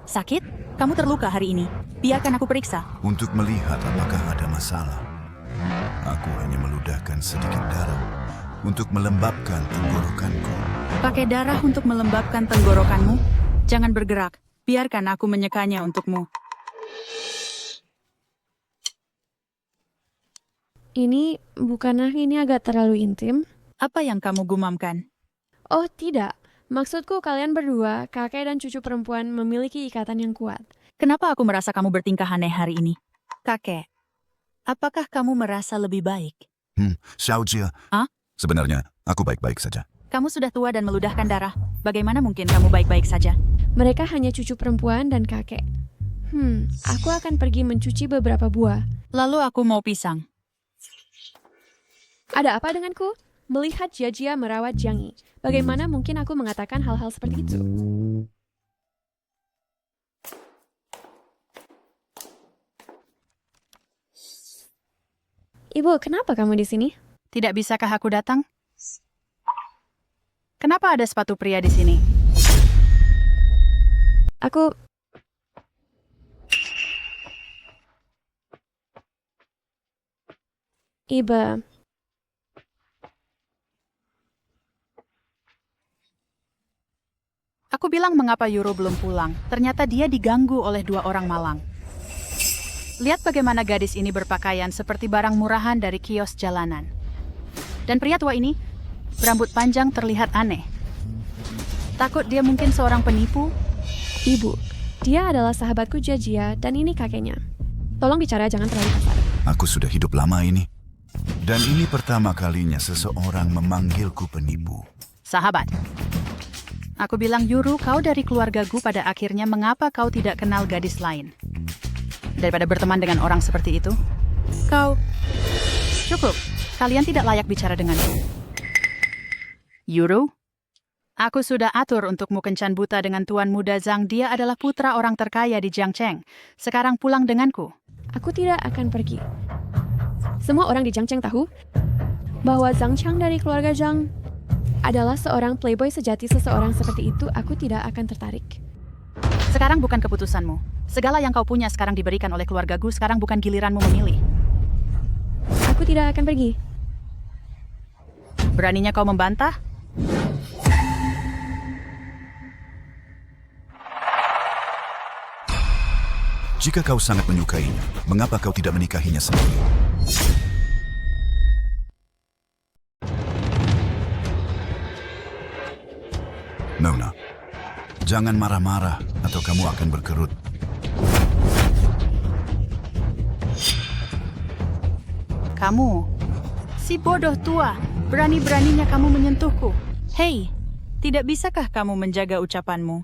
Sakit? Kamu terluka hari ini. Biarkan aku periksa. Untuk melihat apakah ada masalah. Aku hanya meludahkan sedikit darah untuk melembabkan tenggorokanku. Pakai darah untuk melembabkan tenggorokanmu? Jangan bergerak. Biarkan aku menyekanya untukmu. Bukannya ini agak terlalu intim? Apa yang kamu gumamkan? Oh, tidak. Maksudku kalian berdua, kakek dan cucu perempuan memiliki ikatan yang kuat. Kenapa aku merasa kamu bertingkah aneh hari ini? Kakek, apakah kamu merasa lebih baik? Xiao Jia. Sebenarnya, aku baik-baik saja. Kamu sudah tua dan meludahkan darah. Bagaimana mungkin kamu baik-baik saja? Mereka hanya cucu perempuan dan kakek. Aku akan pergi mencuci beberapa buah. Lalu aku mau pisang. Ada apa denganku? Melihat Jia merawat Zhang Yi. Bagaimana mungkin aku mengatakan hal-hal seperti itu? Ibu, kenapa kamu di sini? Tidak bisakah aku datang? Kenapa ada sepatu pria di sini? Aku... Iba... Aku bilang mengapa Euro belum pulang. Ternyata dia diganggu oleh 2 orang malang. Lihat bagaimana gadis ini berpakaian seperti barang murahan dari kios jalanan. Dan pria tua ini, berambut panjang terlihat aneh. Takut dia mungkin seorang penipu? Ibu, dia adalah sahabatku Jia dan ini kakeknya. Tolong bicara jangan terlalu kasar. Aku sudah hidup lama ini. Dan ini pertama kalinya seseorang memanggilku penipu. Sahabat. Aku bilang, Yuru, kau dari keluarga Gu, pada akhirnya mengapa kau tidak kenal gadis lain? Daripada berteman dengan orang seperti itu? Kau... Cukup. Kalian tidak layak bicara denganku. Yuru? Aku sudah atur untukmu kencan buta dengan Tuan Muda Zhang. Dia adalah putra orang terkaya di Jiangcheng. Sekarang pulang denganku. Aku tidak akan pergi. Semua orang di Jiangcheng tahu bahwa Zhang Chang dari keluarga Zhang adalah seorang playboy sejati. Seseorang seperti itu aku tidak akan tertarik. Sekarang bukan keputusanmu. Segala yang kau punya sekarang diberikan oleh keluarga Gu. Sekarang bukan giliranmu memilih. Aku tidak akan pergi. Beraninya kau membantah? Jika kau sangat menyukainya, mengapa kau tidak menikahinya sendiri? Nona, jangan marah-marah atau kamu akan berkerut. Kamu, si bodoh tua, berani-beraninya kamu menyentuhku. Hei, tidak bisakah kamu menjaga ucapanmu?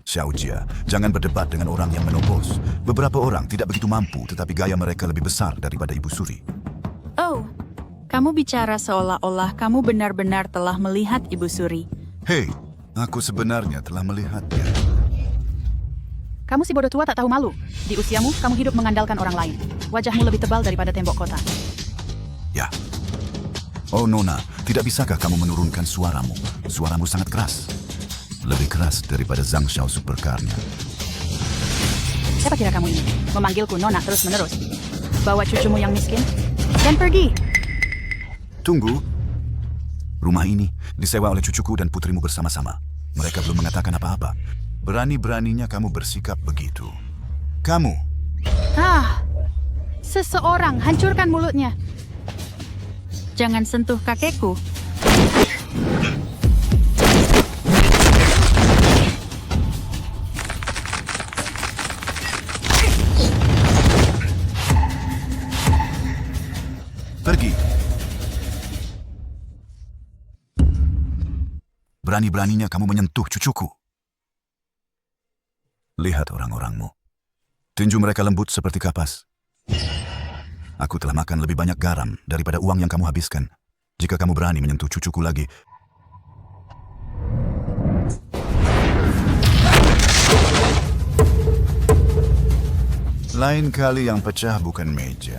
Xiao Jia, jangan berdebat dengan orang yang menopos. Beberapa orang tidak begitu mampu, tetapi gaya mereka lebih besar daripada Ibu Suri. Oh, kamu bicara seolah-olah kamu benar-benar telah melihat Ibu Suri. Hei, aku sebenarnya telah melihatnya. Kamu si bodoh tua tak tahu malu. Di usiamu, kamu hidup mengandalkan orang lain. Wajahmu lebih tebal daripada tembok kota. Ya. Oh Nona, tidak bisakah kamu menurunkan suaramu? Suaramu sangat keras. Lebih keras daripada Zhang Xiao Supercarnya. Siapa kira kamu ini? Memanggilku Nona terus-menerus. Bawa cucumu yang miskin dan pergi. Tunggu. Rumah ini disewa oleh cucuku dan putrimu bersama-sama. Mereka belum mengatakan apa-apa. Berani-beraninya kamu bersikap begitu. Kamu. Seseorang hancurkan mulutnya. Jangan sentuh kakekku. Pergi. Berani-beraninya kamu menyentuh cucuku. Lihat orang-orangmu. Tinju mereka lembut seperti kapas. Aku telah makan lebih banyak garam daripada uang yang kamu habiskan. Jika kamu berani menyentuh cucuku lagi, lain kali yang pecah bukan meja.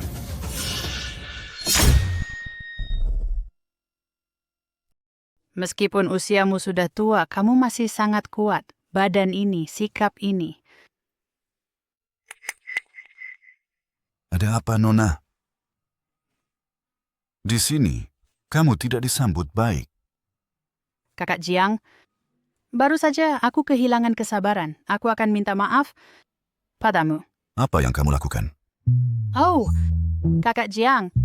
Meskipun usiamu sudah tua, kamu masih sangat kuat. Badan ini, sikap ini. Ada apa, Nona? Di sini, kamu tidak disambut baik. Kakak Jiang, baru saja aku kehilangan kesabaran. Aku akan minta maaf padamu. Apa yang kamu lakukan? Oh, Kakak Jiang,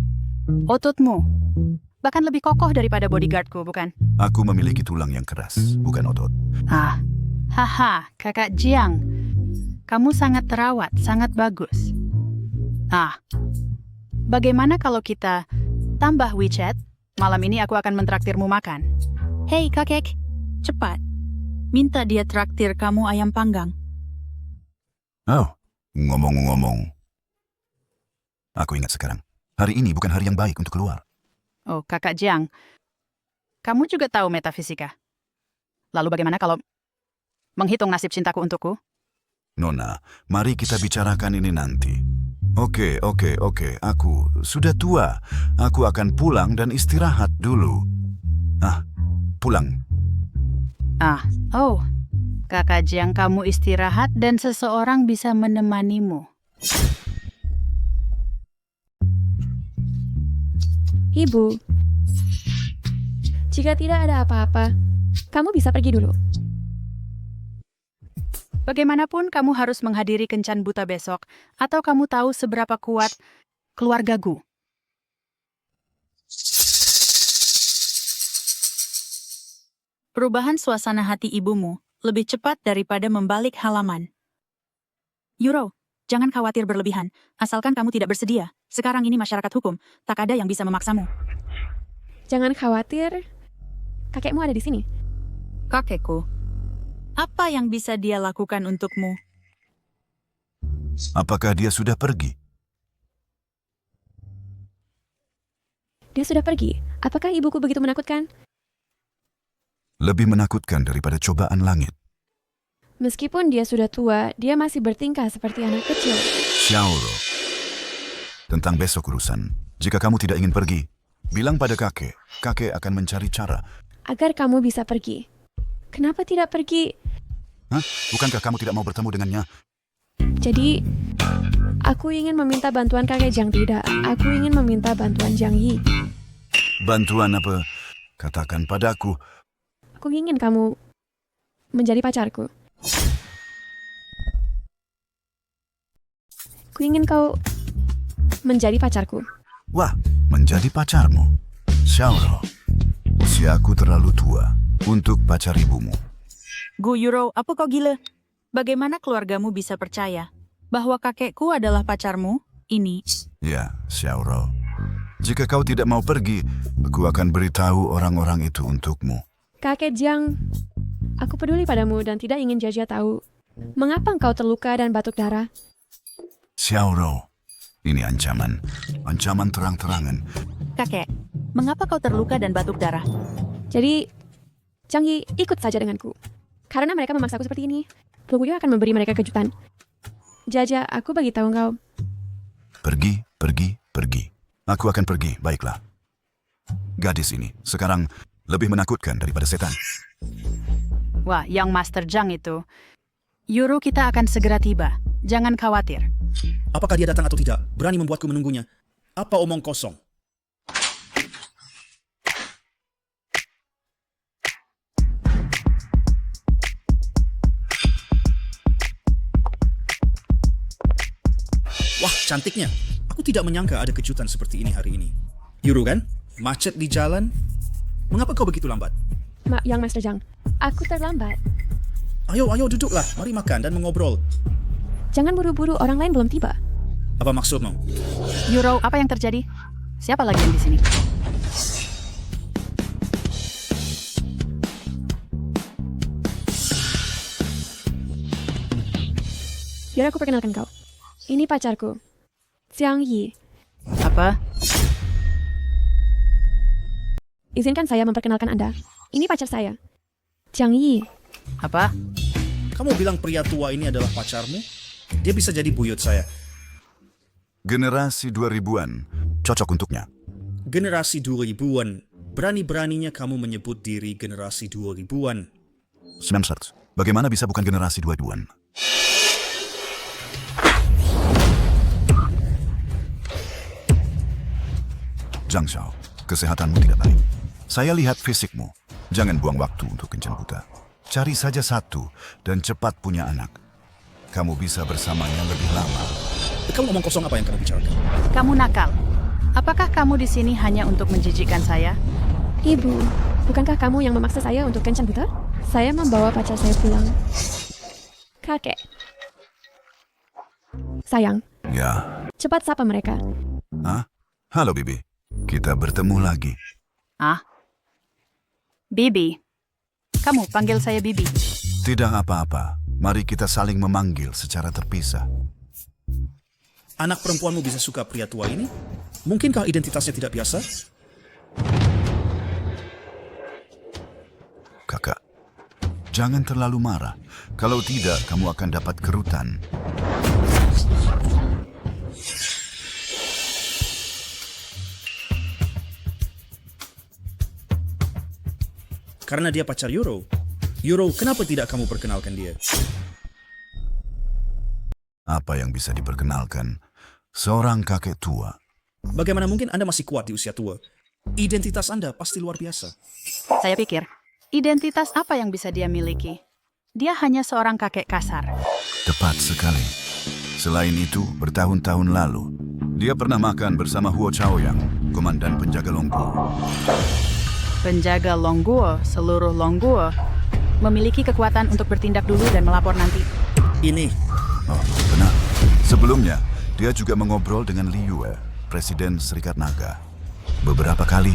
ototmu bahkan lebih kokoh daripada bodyguardku, bukan? Aku memiliki tulang yang keras, bukan otot. Haha, Kakak Jiang, kamu sangat terawat, sangat bagus. Bagaimana kalau kita tambah WeChat? Malam ini aku akan mentraktirmu makan. Hei kakek, cepat. Minta dia traktir kamu ayam panggang. Oh, ngomong-ngomong. Aku ingat sekarang. Hari ini bukan hari yang baik untuk keluar. Oh, Kakak Jiang, kamu juga tahu metafisika. Lalu bagaimana kalau menghitung nasib cintaku untukku? Nona, mari kita bicarakan ini nanti. Oke. Aku sudah tua. Aku akan pulang dan istirahat dulu. Pulang. Kakak Jiang, kamu istirahat dan seseorang bisa menemanimu. Ibu, jika tidak ada apa-apa, kamu bisa pergi dulu. Bagaimanapun kamu harus menghadiri kencan buta besok, atau kamu tahu seberapa kuat keluargaku. Perubahan suasana hati ibumu lebih cepat daripada membalik halaman. Yuro, jangan khawatir berlebihan, asalkan kamu tidak bersedia. Sekarang ini masyarakat hukum, tak ada yang bisa memaksamu. Jangan khawatir, kakekmu ada di sini. Kakekku, apa yang bisa dia lakukan untukmu? Apakah dia sudah pergi? Dia sudah pergi. Apakah ibuku begitu menakutkan? Lebih menakutkan daripada cobaan langit. Meskipun dia sudah tua, dia masih bertingkah seperti anak kecil. Xiaoro, tentang besok urusan. Jika kamu tidak ingin pergi, bilang pada kakek. Kakek akan mencari cara. Agar kamu bisa pergi. Kenapa tidak pergi? Bukankah kamu tidak mau bertemu dengannya? Jadi, aku ingin meminta bantuan kakek Jiang. Tidak, aku ingin meminta bantuan Jiang Yi. Bantuan apa? Katakan padaku. Aku ingin kamu menjadi pacarku. Aku ingin kau menjadi pacarku. Wah, menjadi pacarmu? Xiaoro, usiaku terlalu tua untuk pacar ibumu. Gu Yuro, apa kau gila? Bagaimana keluargamu bisa percaya bahwa kakekku adalah pacarmu? Ini. Ya, Xiaoro. Jika kau tidak mau pergi, aku akan beritahu orang-orang itu untukmu. Kakek Jiang, aku peduli padamu dan tidak ingin Jia tahu. Mengapa engkau terluka dan batuk darah? Xiaoro, ini ancaman. Ancaman terang-terangan. Kakek, mengapa kau terluka dan batuk darah? Jadi, Jiang Yi ikut saja denganku. Karena mereka memaksaku seperti ini. Pelakunya akan memberi mereka kejutan. Jaja, aku bagi tahu engkau. Pergi. Aku akan pergi, baiklah. Gadis ini sekarang lebih menakutkan daripada setan. Wah, yang Master Jiang itu. Yuro, kita akan segera tiba. Jangan khawatir. Apakah dia datang atau tidak? Berani membuatku menunggunya. Apa omong kosong? Wah, cantiknya. Aku tidak menyangka ada kejutan seperti ini hari ini. Yuro kan? Macet di jalan. Mengapa kau begitu lambat? Yang Master Jiang, aku terlambat. Ayo duduklah. Mari makan dan mengobrol. Jangan buru-buru, orang lain belum tiba. Apa maksudmu? Yuro, apa yang terjadi? Siapa lagi yang di sini? Biar aku perkenalkan kau. Ini pacarku, Xiang Yi. Apa? Izinkan saya memperkenalkan Anda. Ini pacar saya, Xiang Yi. Apa? Kamu bilang pria tua ini adalah pacarmu? Dia bisa jadi buyut saya. Generasi 2000-an cocok untuknya. Generasi 2000-an. Berani-beraninya kamu menyebut diri generasi 2000-an. 900. Bagaimana bisa bukan generasi 2000-an? Zhang Xiao, kesehatanmu tidak baik. Saya lihat fisikmu. Jangan buang waktu untuk kencan buta. Cari saja satu dan cepat punya anak. Kamu bisa bersamanya lebih lama. Kamu ngomong kosong apa yang kamu bicarakan? Kamu nakal. Apakah kamu di sini hanya untuk menjijikkan saya? Ibu, bukankah kamu yang memaksa saya untuk kencan buta? Saya membawa pacar saya pulang. Kakek. Sayang, Ya. cepat sapa mereka. Hah? Halo, Bibi. Kita bertemu lagi. Ah? Bibi. Kamu panggil saya Bibi. Tidak apa-apa. Mari kita saling memanggil secara terpisah. Anak perempuanmu bisa suka pria tua ini? Mungkinkah identitasnya tidak biasa? Kakak, jangan terlalu marah. Kalau tidak, kamu akan dapat kerutan. Karena dia pacar Euro. Euro, kenapa tidak kamu perkenalkan dia? Apa yang bisa diperkenalkan? Seorang kakek tua. Bagaimana mungkin Anda masih kuat di usia tua? Identitas Anda pasti luar biasa. Saya pikir, identitas apa yang bisa dia miliki? Dia hanya seorang kakek kasar. Tepat sekali. Selain itu, bertahun-tahun lalu, dia pernah makan bersama Huo Chaoyang, komandan penjaga Longguo. Penjaga Longguo, seluruh Longguo, memiliki kekuatan untuk bertindak dulu dan melapor nanti. Ini. Oh, benar. Sebelumnya, dia juga mengobrol dengan Li Yue, Presiden Serikat Naga. Beberapa kali.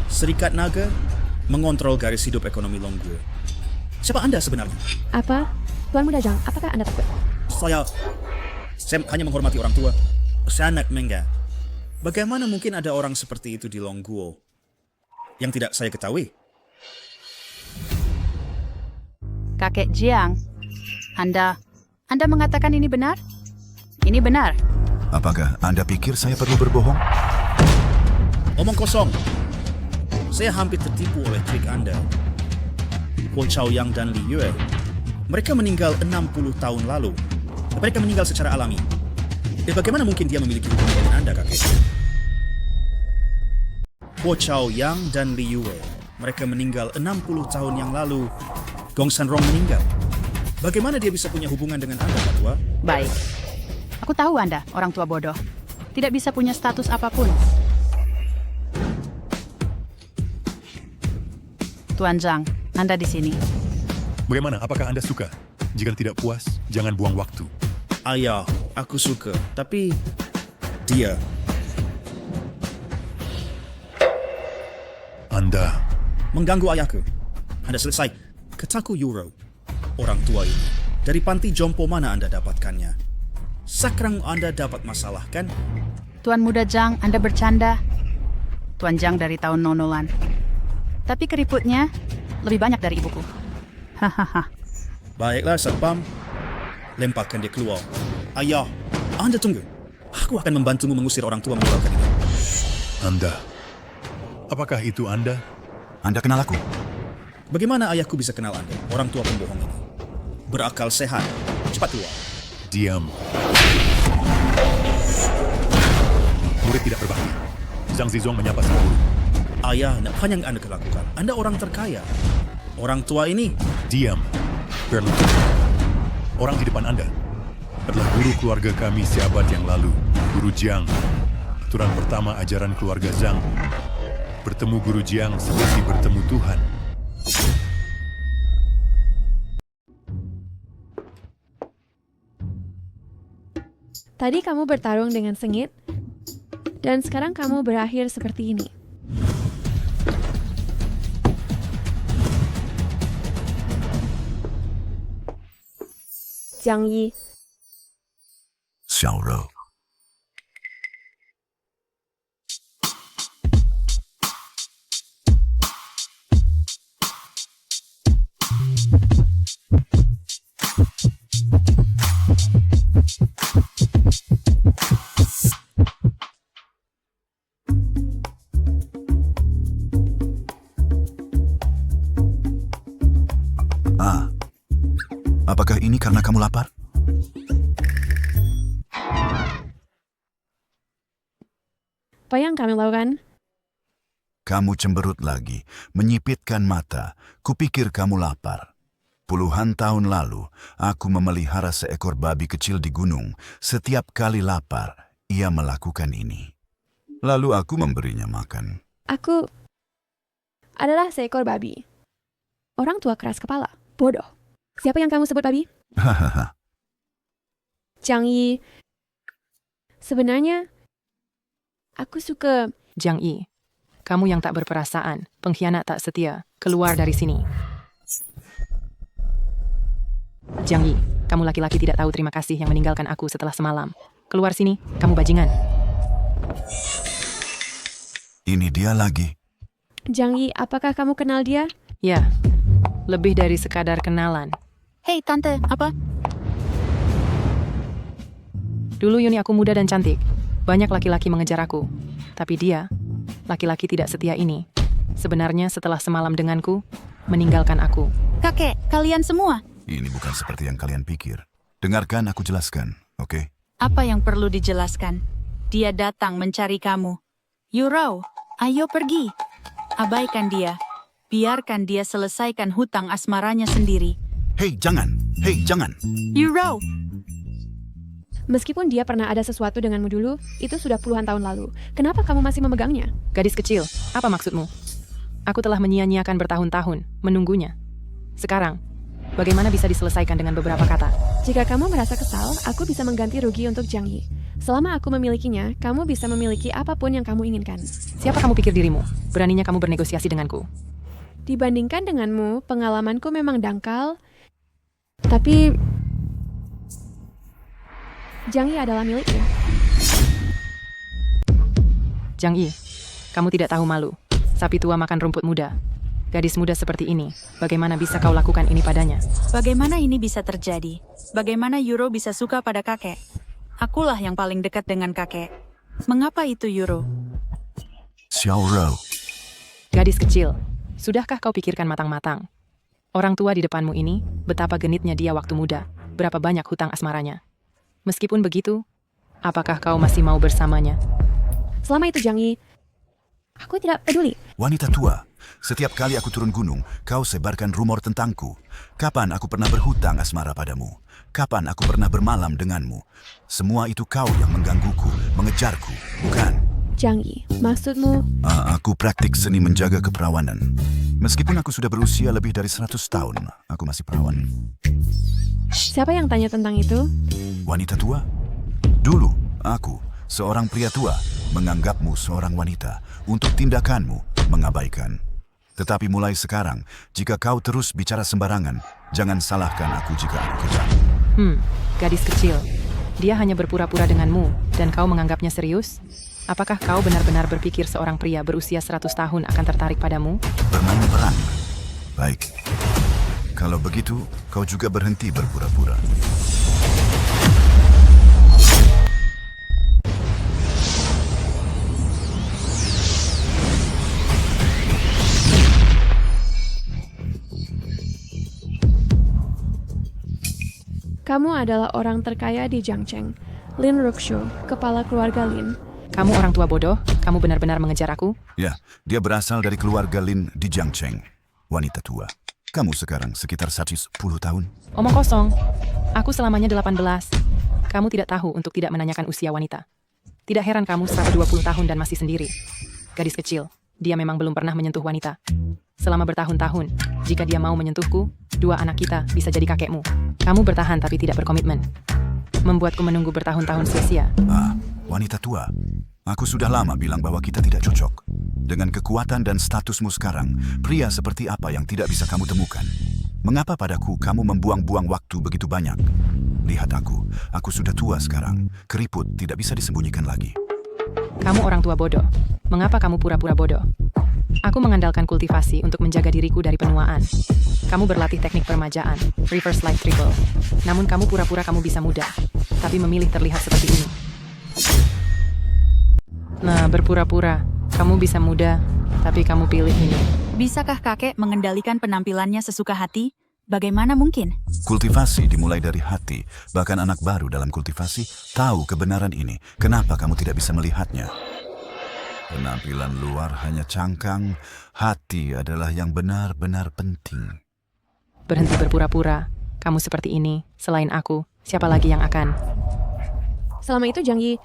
Serikat Naga mengontrol garis hidup ekonomi Longguo. Siapa Anda sebenarnya? Apa? Tuan Muda Zhang, apakah Anda takut? Saya hanya menghormati orang tua. Saya anak Mengga. Bagaimana mungkin ada orang seperti itu di Longguo yang tidak saya ketahui? Kakek Jiang, Anda mengatakan ini benar? Ini benar. Apakah Anda pikir saya perlu berbohong? Omong kosong. Saya hampir tertipu oleh trik Anda. Huo Chaoyang dan Li Yue, mereka meninggal 60 tahun lalu. Mereka meninggal secara alami. Bagaimana mungkin dia memiliki hubungan dengan Anda, kakek? Huo Chaoyang dan Li Yue, mereka meninggal 60 tahun yang lalu. Gong Sanrong meninggal. Bagaimana dia bisa punya hubungan dengan Anda, Pak Tua? Baik. Aku tahu Anda, orang tua bodoh. Tidak bisa punya status apapun. Tuan Zhang, Anda di sini. Bagaimana? Apakah Anda suka? Jika tidak puas, jangan buang waktu. Ayah, aku suka. Tapi dia. Anda mengganggu ayahku. Anda selesai. Kataku Euro. Orang tua ini. Dari panti jompo mana Anda dapatkannya? Sekarang Anda dapat masalah, kan? Tuan Muda Zhang, Anda bercanda. Tuan Zhang dari tahun nonolan. Tapi keriputnya lebih banyak dari ibuku. Hahaha. Baiklah, Satpam. Lemparkan dia keluar. Ayah, Anda tunggu. Aku akan membantumu mengusir orang tua meninggalkan ini. Anda. Apakah itu Anda? Anda kenal aku? Bagaimana ayahku bisa kenal Anda, orang tua pembohong ini? Berakal sehat. Cepat keluar. Diam. Murid tidak berbakti. Zhang Zizong menyapa sang guru. Ayah, apa yang Anda lakukan? Anda orang terkaya. Orang tua ini. Diam. Berlutut. Orang di depan Anda adalah guru keluarga kami seabad yang lalu, Guru Jiang. Aturan pertama ajaran keluarga Zhang. Bertemu Guru Jiang seperti bertemu Tuhan. Tadi kamu bertarung dengan sengit. Dan sekarang kamu berakhir seperti ini. Jiang Yi, Xiao Rou. Apakah ini karena kamu lapar? apa yang kami lakukan? Kamu cemberut lagi, menyipitkan mata. Kupikir kamu lapar. Puluhan tahun lalu, aku memelihara seekor babi kecil di gunung. Setiap kali lapar, ia melakukan ini. Lalu aku memberinya makan. Aku adalah seekor babi. Orang tua keras kepala. Bodoh. Siapa yang kamu sebut babi? Hahaha. Jiang Yi. Sebenarnya, aku suka... Jiang Yi, kamu yang tak berperasaan, pengkhianat tak setia, keluar dari sini. Jiang Yi, kamu laki-laki tidak tahu terima kasih yang meninggalkan aku setelah semalam. Keluar sini, kamu bajingan. Ini dia lagi. Jiang Yi, apakah kamu kenal dia? Ya, lebih dari sekadar kenalan. Hei, Tante, apa? Dulu Yuni aku muda dan cantik. Banyak laki-laki mengejar aku. Tapi dia, laki-laki tidak setia ini, sebenarnya setelah semalam denganku, meninggalkan aku. Kakek, kalian semua. Ini bukan seperti yang kalian pikir. Dengarkan aku jelaskan, oke? Apa yang perlu dijelaskan? Dia datang mencari kamu. Yuro, ayo pergi. Abaikan dia. Biarkan dia selesaikan hutang asmaranya sendiri. Hei, jangan. Hei, jangan. Yuro. Meskipun dia pernah ada sesuatu denganmu dulu, itu sudah puluhan tahun lalu. Kenapa kamu masih memegangnya? Gadis kecil, apa maksudmu? Aku telah menyia-nyiakan bertahun-tahun, menunggunya. Sekarang, bagaimana bisa diselesaikan dengan beberapa kata? Jika kamu merasa kesal, aku bisa mengganti rugi untuk Jiang Yi. Selama aku memilikinya, kamu bisa memiliki apapun yang kamu inginkan. Siapa kamu pikir dirimu? Beraninya kamu bernegosiasi denganku? Dibandingkan denganmu, pengalamanku memang dangkal. Tapi... Jiang Yi adalah milikku. Jiang Yi, kamu tidak tahu malu. Sapi tua makan rumput muda. Gadis muda seperti ini, bagaimana bisa kau lakukan ini padanya? Bagaimana ini bisa terjadi? Bagaimana Yuro bisa suka pada kakek? Akulah yang paling dekat dengan kakek. Mengapa itu Yuro? Xiao Rou. Gadis kecil, sudahkah kau pikirkan matang-matang? Orang tua di depanmu ini, betapa genitnya dia waktu muda, berapa banyak hutang asmaranya. Meskipun begitu, apakah kau masih mau bersamanya? Selama itu Jiang Yi, aku tidak peduli. Wanita tua, setiap kali aku turun gunung, kau sebarkan rumor tentangku. Kapan aku pernah berhutang asmara padamu? Kapan aku pernah bermalam denganmu? Semua itu kau yang menggangguku, mengejarku, bukan? Jiang Yi, maksudmu? Aku praktik seni menjaga keperawanan. Meskipun aku sudah berusia lebih dari 100 tahun, aku masih perawan. Siapa yang tanya tentang itu? Wanita tua? Dulu, aku, seorang pria tua, menganggapmu seorang wanita. Untuk tindakanmu, mengabaikan. Tetapi mulai sekarang, jika kau terus bicara sembarangan, jangan salahkan aku jika aku kejam. Gadis kecil, dia hanya berpura-pura denganmu, dan kau menganggapnya serius? Apakah kau benar-benar berpikir seorang pria berusia 100 tahun akan tertarik padamu? Bermain perang. Baik. Kalau begitu, kau juga berhenti berpura-pura. Kamu adalah orang terkaya di Jiangcheng. Lin Rukshu, kepala keluarga Lin. Kamu orang tua bodoh? Kamu benar-benar mengejar aku? Ya, dia berasal dari keluarga Lin di Jiangcheng. Wanita tua. Kamu sekarang sekitar 110 tahun. Omong kosong. Aku selamanya 18. Kamu tidak tahu untuk tidak menanyakan usia wanita. Tidak heran kamu 120 tahun dan masih sendiri. Gadis kecil, dia memang belum pernah menyentuh wanita. Selama bertahun-tahun, jika dia mau menyentuhku, 2 anak kita bisa jadi kakekmu. Kamu bertahan tapi tidak berkomitmen. Membuatku menunggu bertahun-tahun sia-sia. Wanita tua. Aku sudah lama bilang bahwa kita tidak cocok. Dengan kekuatan dan statusmu sekarang, pria seperti apa yang tidak bisa kamu temukan? Mengapa padaku kamu membuang-buang waktu begitu banyak? Lihat aku sudah tua sekarang. Keriput tidak bisa disembunyikan lagi. Kamu orang tua bodoh. Mengapa kamu pura-pura bodoh? Aku mengandalkan kultivasi untuk menjaga diriku dari penuaan. Kamu berlatih teknik permajaan, reverse life triple. Namun kamu pura-pura kamu bisa muda, tapi memilih terlihat seperti ini. Nah, berpura-pura. Kamu bisa muda, tapi kamu pilih ini. Bisakah kakek mengendalikan penampilannya sesuka hati? Bagaimana mungkin? Kultivasi dimulai dari hati. Bahkan anak baru dalam kultivasi tahu kebenaran ini. Kenapa kamu tidak bisa melihatnya? Penampilan luar hanya cangkang, hati adalah yang benar-benar penting. Berhenti berpura-pura. Kamu seperti ini. Selain aku, siapa lagi yang akan? Selama itu Jiang Yi,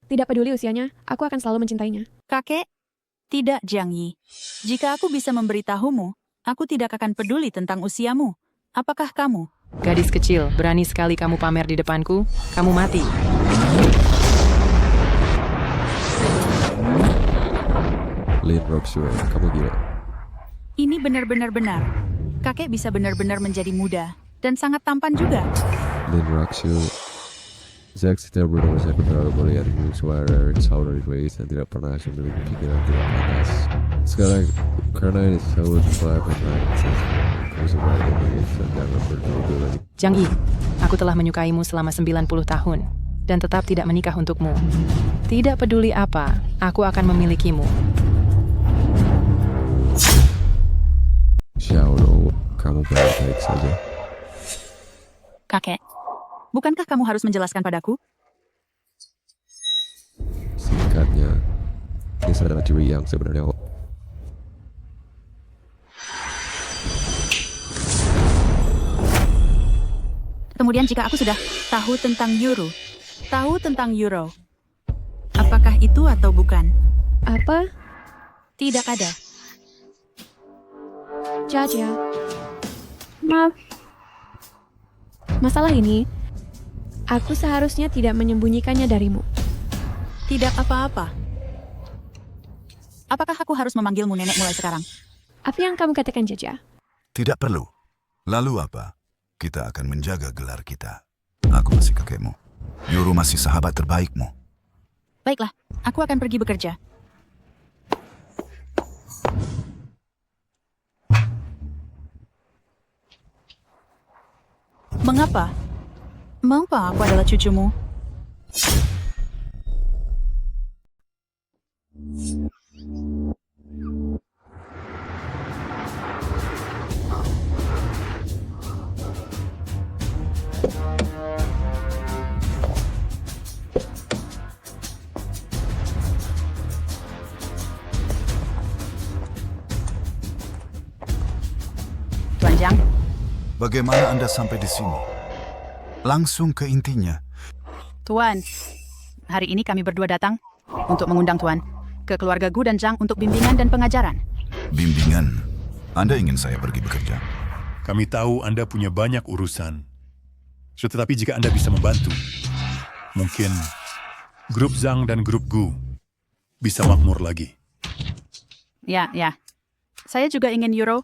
tidak peduli usianya, aku akan selalu mencintainya. Kakek, tidak Jiang Yi. Jika aku bisa memberitahumu, aku tidak akan peduli tentang usiamu. Apakah kamu? Gadis kecil, berani sekali kamu pamer di depanku, kamu mati. Lin Roxue, kamu gila. Ini benar-benar benar. Kakek bisa benar-benar menjadi muda dan sangat tampan juga. Lin Roxue, Zack setiap berdua saya terlalu melihatmu suara saudara Grace dan tidak pernah memiliki pikiran tidak panas. Sekarang, karena ini selalu sesuai dengan kamu sebagai Grace dan jangan berdua lagi. Jiang Yi, aku telah menyukaimu selama 90 tahun dan tetap tidak menikah untukmu. Tidak peduli apa, aku akan memilikimu. Xiaoro, kamu baik-baik saja. Kakek, bukankah kamu harus menjelaskan padaku? Singkatnya, ini adalah ciri yang sebenarnya. Kemudian jika aku sudah tahu tentang Euro, apakah itu atau bukan? Apa? Tidak ada. Jia, maaf. Masalah ini, aku seharusnya tidak menyembunyikannya darimu. Tidak apa-apa. Apakah aku harus memanggilmu nenek mulai sekarang? Apa yang kamu katakan, Jia? Tidak perlu. Lalu apa? Kita akan menjaga gelar kita. Aku masih kakekmu. Yuru masih sahabat terbaikmu. Baiklah, aku akan pergi bekerja. Mengapa? Mengapa aku adalah cucumu? Tuan Jiang, Bagaimana Anda sampai di sini? Langsung ke intinya. Tuan, hari ini kami berdua datang untuk mengundang Tuan ke keluarga Gu dan Zhang untuk bimbingan dan pengajaran. Bimbingan? Anda ingin saya pergi bekerja? Kami tahu Anda punya banyak urusan. Tetapi jika Anda bisa membantu, mungkin grup Zhang dan grup Gu bisa makmur lagi. Ya. Saya juga ingin Euro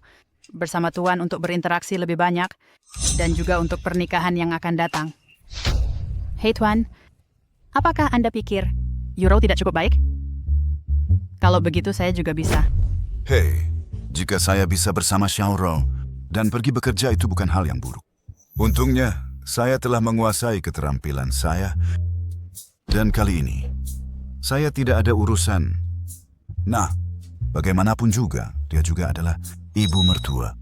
bersama Tuan untuk berinteraksi lebih banyak dan juga untuk pernikahan yang akan datang. Hei Tuan, apakah Anda pikir Euro tidak cukup baik? Kalau begitu saya juga bisa. Hei, jika saya bisa bersama Xiaoro dan pergi bekerja itu bukan hal yang buruk. Untungnya, saya telah menguasai keterampilan saya dan kali ini, saya tidak ada urusan. Nah, bagaimanapun juga, dia juga adalah ibu mertua.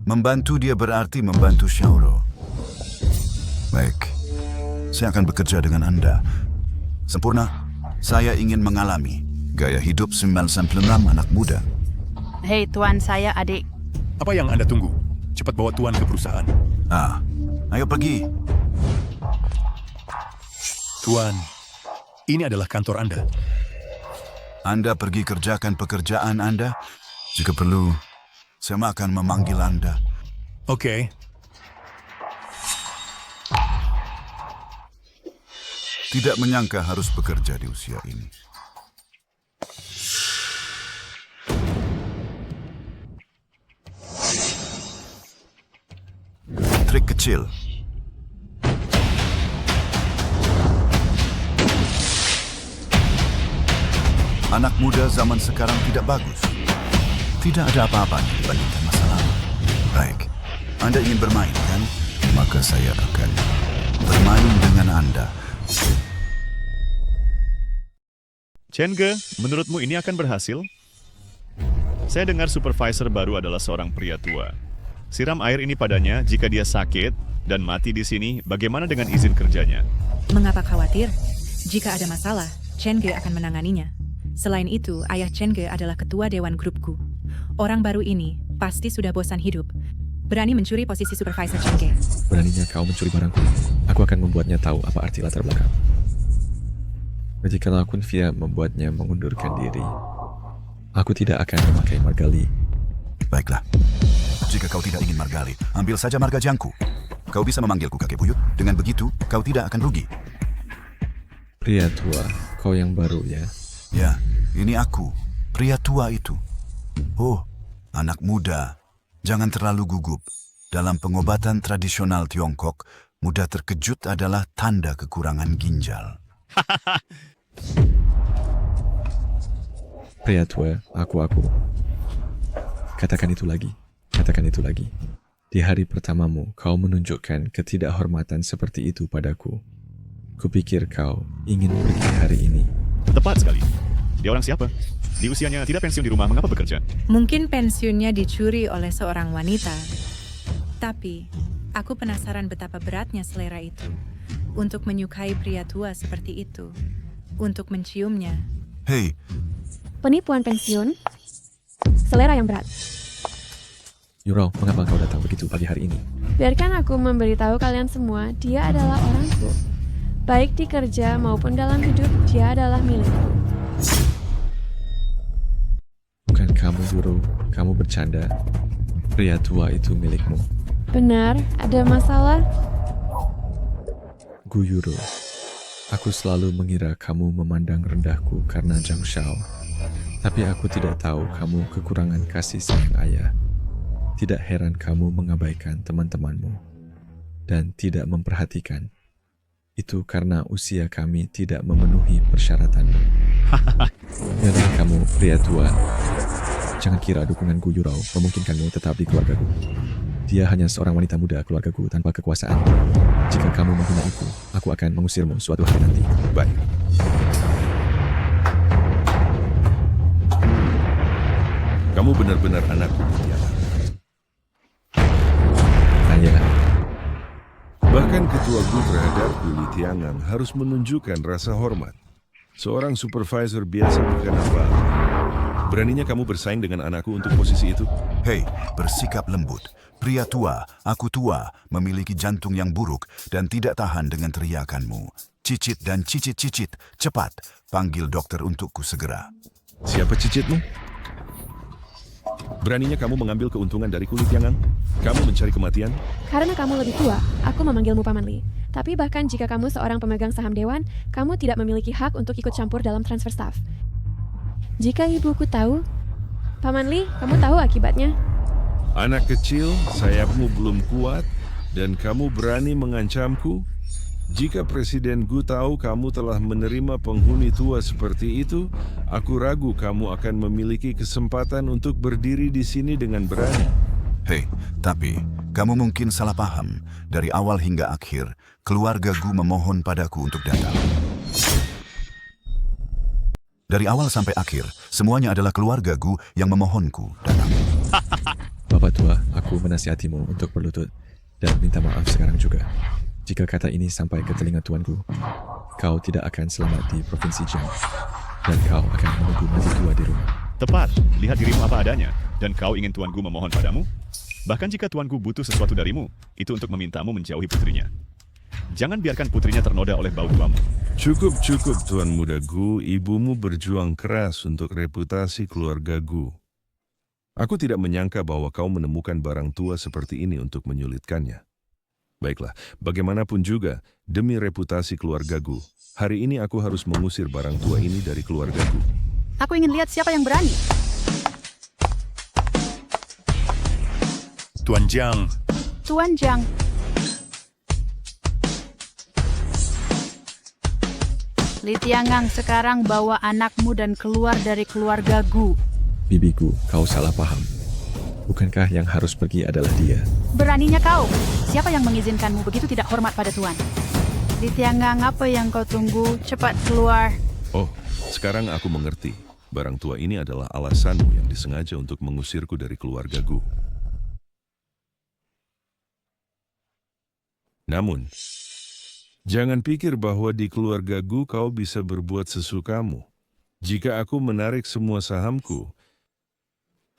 Membantu dia berarti membantu Xiaoro. Baik, saya akan bekerja dengan Anda. Sempurna, saya ingin mengalami gaya hidup 996 anak muda. Hei Tuan, saya adik. Apa yang Anda tunggu? Cepat bawa Tuan ke perusahaan. Ayo pergi. Tuan, ini adalah kantor Anda. Anda pergi kerjakan pekerjaan Anda. Jika perlu, saya akan memanggil Anda. Oke. Tidak menyangka harus bekerja di usia ini. Trik kecil. Anak muda zaman sekarang tidak bagus. Tidak ada apa-apanya dibandingkan masa lalu. Baik, Anda ingin bermain, kan? Maka saya akan bermain dengan Anda. Chenge, menurutmu ini akan berhasil? Saya dengar supervisor baru adalah seorang pria tua. Siram air ini padanya jika dia sakit dan mati di sini, bagaimana dengan izin kerjanya? Mengapa khawatir? Jika ada masalah, Chenge akan menanganinya. Selain itu, ayah Chenge adalah ketua dewan grupku. Orang baru ini pasti sudah bosan hidup. Berani mencuri posisi supervisor Chenge. Beraninya kau mencuri barangku. Aku akan membuatnya tahu apa arti latar belakang. Jikalau Kunvia membuatnya mengundurkan diri, aku tidak akan memakai margali. Baiklah. Jika kau tidak ingin margali, ambil saja marga jangku. Kau bisa memanggilku kakek buyut. Dengan begitu, kau tidak akan rugi. Pria tua, kau yang baru ya? Ya, ini aku. Pria tua itu. Oh, anak muda. Jangan terlalu gugup. Dalam pengobatan tradisional Tiongkok, mudah terkejut adalah tanda kekurangan ginjal. Pria tua, aku. Katakan itu lagi. Katakan itu lagi. Di hari pertamamu, kau menunjukkan ketidakhormatan seperti itu padaku. Kupikir kau ingin pergi hari ini. Tepat sekali. Dia orang siapa? Di usianya tidak pensiun di rumah, mengapa bekerja? Mungkin pensiunnya dicuri oleh seorang wanita. Tapi, aku penasaran betapa beratnya selera itu. Untuk menyukai pria tua seperti itu. Untuk menciumnya. Hei. Penipuan pensiun? Selera yang berat. Yuro, mengapa kau datang begitu pagi hari ini? Biarkan aku memberitahu kalian semua, dia adalah orangku. Baik di kerja maupun dalam hidup, dia adalah milikku. Bukan kamu, Yuro. Kamu bercanda. Pria tua itu milikmu. Benar, ada masalah? Gu Yuro, aku selalu mengira kamu memandang rendahku karena Zhang Shao. Tapi aku tidak tahu kamu kekurangan kasih sayang ayah. Tidak heran kamu mengabaikan teman-temanmu dan tidak memperhatikan. Itu karena usia kami tidak memenuhi persyaratanmu. Dan kamu pria tua, jangan kira dukungan Gu Yurao memungkinkanmu tetap di keluargaku. Dia hanya seorang wanita muda keluargaku tanpa kekuasaan. Jika kamu menghina aku akan mengusirmu suatu hari nanti. Baik. Kamu benar-benar anakku, Tiana. Ayah. Bahkan ketua Gu terhadapku Li Tiangang harus menunjukkan rasa hormat. Seorang supervisor biasa bukan apa. Beraninya kamu bersaing dengan anakku untuk posisi itu? Hei, bersikap lembut. Pria tua, aku tua, memiliki jantung yang buruk dan tidak tahan dengan teriakanmu. Cicit dan cicit-cicit, cepat, panggil dokter untukku segera. Siapa cicitmu? Beraninya kamu mengambil keuntungan dari kulit Tiangang? Kamu mencari kematian? Karena kamu lebih tua, aku memanggilmu Paman Li. Tapi bahkan jika kamu seorang pemegang saham dewan, kamu tidak memiliki hak untuk ikut campur dalam transfer staff. Jika ibuku tahu, Paman Li, kamu tahu akibatnya? Anak kecil, sayapmu belum kuat, dan kamu berani mengancamku? Jika Presiden Gu tahu kamu telah menerima penghuni tua seperti itu, aku ragu kamu akan memiliki kesempatan untuk berdiri di sini dengan berani. Hei, tapi kamu mungkin salah paham. Dari awal hingga akhir, keluarga Gu memohon padaku untuk datang. Dari awal sampai akhir, semuanya adalah keluarga Gu yang memohonku datang. Bapak tua, aku menasihatimu untuk berlutut dan minta maaf sekarang juga. Jika kata ini sampai ke telinga tuanku, kau tidak akan selamat di Provinsi Jiang. Dan kau akan menunggu mati tua di rumah. Tepat, lihat dirimu apa adanya. Dan kau ingin Tuan Gu memohon padamu? Bahkan jika Tuan Gu butuh sesuatu darimu, itu untuk memintamu menjauhi putrinya. Jangan biarkan putrinya ternoda oleh bau tuamu. Cukup, Tuan Muda Gu. Ibumu berjuang keras untuk reputasi keluarga Gu. Aku tidak menyangka bahwa kau menemukan barang tua seperti ini untuk menyulitkannya. Baiklah, bagaimanapun juga, demi reputasi keluarga Gu, Hari ini aku harus mengusir barang tua ini dari keluargaku. Aku ingin lihat siapa yang berani. Tuan Jiang, Tuan Jiang, Li Tiangang sekarang bawa anakmu dan keluar dari keluarga Gu. Bibiku, kau salah paham. Bukankah yang harus pergi adalah dia? Beraninya kau. Siapa yang mengizinkanmu begitu tidak hormat pada Tuan? Li Tiangang, apa yang kau tunggu? Cepat keluar. Oh, sekarang aku mengerti. Barang tua ini adalah alasanmu yang disengaja untuk mengusirku dari keluargaku. Namun, jangan pikir bahwa di keluargaku kau bisa berbuat sesukamu. Jika aku menarik semua sahamku,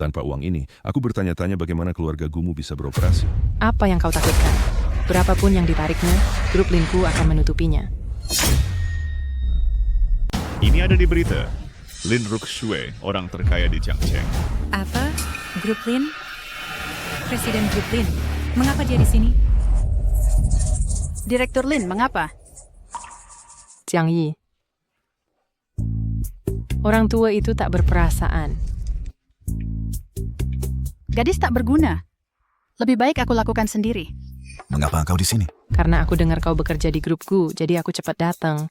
tanpa uang ini, aku bertanya-tanya bagaimana keluarga Gumu bisa beroperasi. Apa yang kau takutkan? Berapapun yang ditariknya, grup Linku akan menutupinya. Ini ada di berita. Lin Ruxue, orang terkaya di Changcheng. Apa? Grup Lin? Presiden Grup Lin. Mengapa dia di sini? Direktur Lin, mengapa? Jiang Yi. Orang tua itu tak berperasaan. Gadis tak berguna. Lebih baik aku lakukan sendiri. Mengapa kau di sini? Karena aku dengar kau bekerja di grupku, jadi aku cepat datang.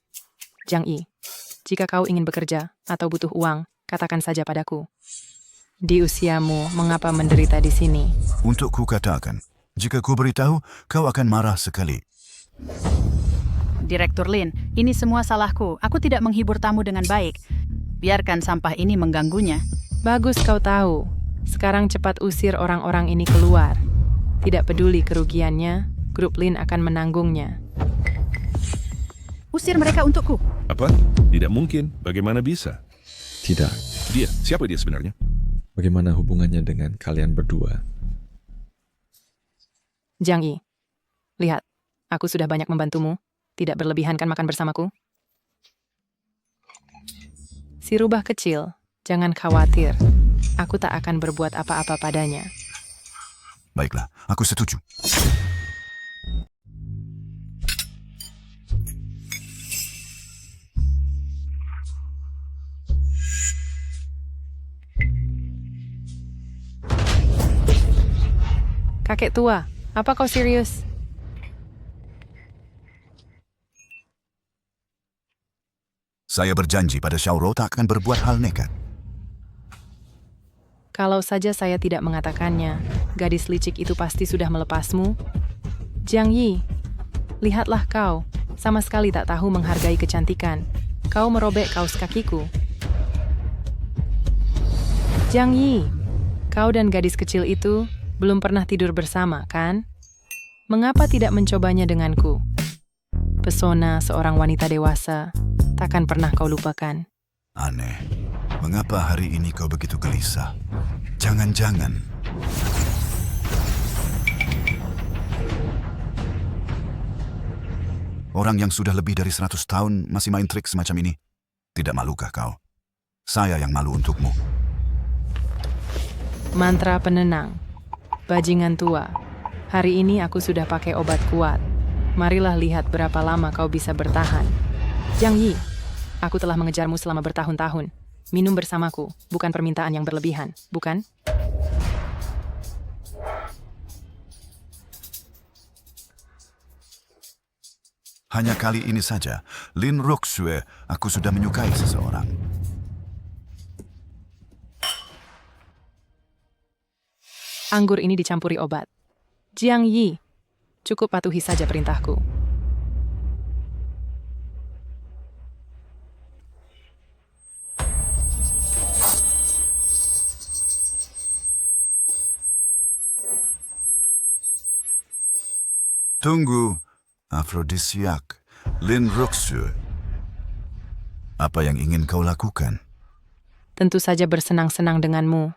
Jiang Yi, jika kau ingin bekerja atau butuh uang, katakan saja padaku. Di usiamu, mengapa menderita di sini? Untuk ku katakan, jika ku beritahu, kau akan marah sekali. Direktur Lin, ini semua salahku. Aku tidak menghibur tamu dengan baik. Biarkan sampah ini mengganggunya. Bagus kau tahu. Sekarang cepat usir orang-orang ini keluar. Tidak peduli kerugiannya, grup Lin akan menanggungnya. Usir mereka untukku. Apa? Tidak mungkin. Bagaimana bisa? Tidak. Dia? Siapa dia sebenarnya? Bagaimana hubungannya dengan kalian berdua? Jiang Yi, lihat. Aku sudah banyak membantumu. Tidak berlebihan kan makan bersamaku? Si rubah kecil, jangan khawatir. Aku tak akan berbuat apa-apa padanya. Baiklah, aku setuju. Kakek tua, apa kau serius? Saya berjanji pada Xiaoro tak akan berbuat hal nekat. Kalau saja saya tidak mengatakannya, gadis licik itu pasti sudah melepasmu. Jiang Yi, lihatlah kau, sama sekali tak tahu menghargai kecantikan. Kau merobek kaos kakiku. Jiang Yi, kau dan gadis kecil itu belum pernah tidur bersama, kan? Mengapa tidak mencobanya denganku? Pesona seorang wanita dewasa takkan pernah kau lupakan. Aneh, mengapa hari ini kau begitu gelisah? Jangan-jangan. Orang yang sudah lebih dari 100 tahun masih main trik semacam ini. Tidak malukah kau? Saya yang malu untukmu. Mantra penenang. Bajingan tua. Hari ini aku sudah pakai obat kuat. Marilah lihat berapa lama kau bisa bertahan. Jiang Yi, aku telah mengejarmu selama bertahun-tahun. Minum bersamaku, bukan permintaan yang berlebihan, bukan? Hanya kali ini saja, Lin Ruxue, aku sudah menyukai seseorang. Anggur ini dicampuri obat. Jiang Yi, cukup patuhi saja perintahku. Tunggu, afrodisiak, Lin Ruxue. Apa yang ingin kau lakukan? Tentu saja bersenang-senang denganmu.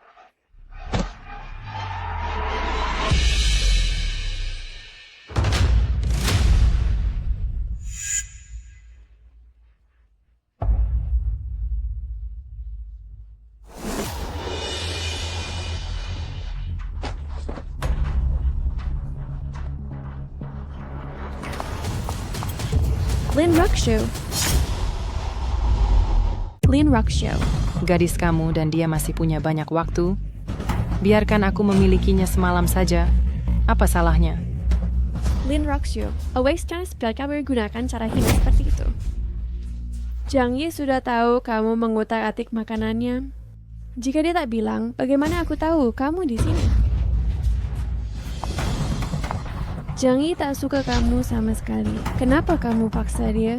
Lin Rukshu. Lin Rukshu. Gadis kamu dan dia masih punya banyak waktu. Biarkan aku memilikinya semalam saja. Apa salahnya? Lin Rukshu. A waste chance bila kamu gunakan cara hina seperti itu. Zhang Yi sudah tahu kamu mengutak-atik makanannya. Jika dia tak bilang, bagaimana aku tahu kamu di sini? Zhang Yi tak suka kamu sama sekali. Kenapa kamu paksa dia?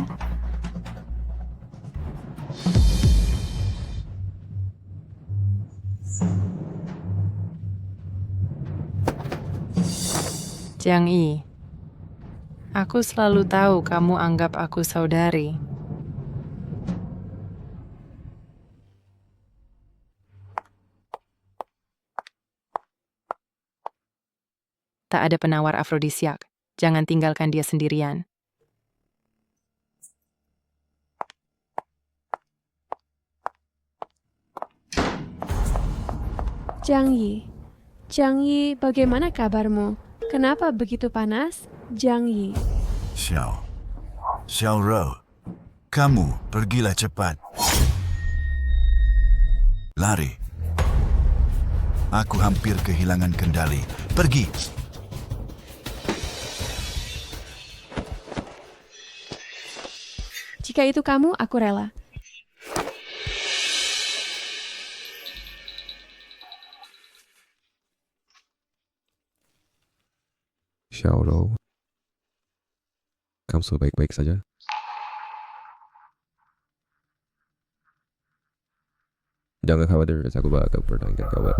Zhang Yi, aku selalu tahu kamu anggap aku saudari. Tak ada penawar afrodisiak. Jangan tinggalkan dia sendirian. Zhang Yi, bagaimana kabarmu? Kenapa begitu panas? Zhang Yi. Xiao Rou, kamu pergilah cepat. Lari. Aku hampir kehilangan kendali. Pergi. Jika itu kamu, aku rela. Xiao Rou, kamu sudah baik-baik saja? Jangan khawatir, aku bakal pertahankan kabar.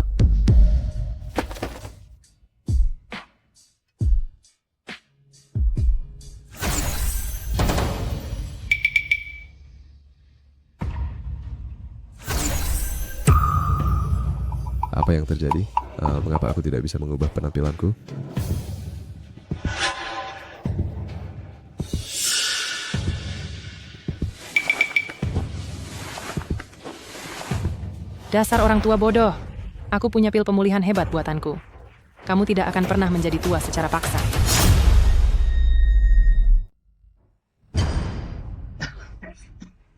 Apa yang terjadi? Mengapa aku tidak bisa mengubah penampilanku? Dasar orang tua bodoh. Aku punya pil pemulihan hebat buatanku. Kamu tidak akan pernah menjadi tua secara paksa.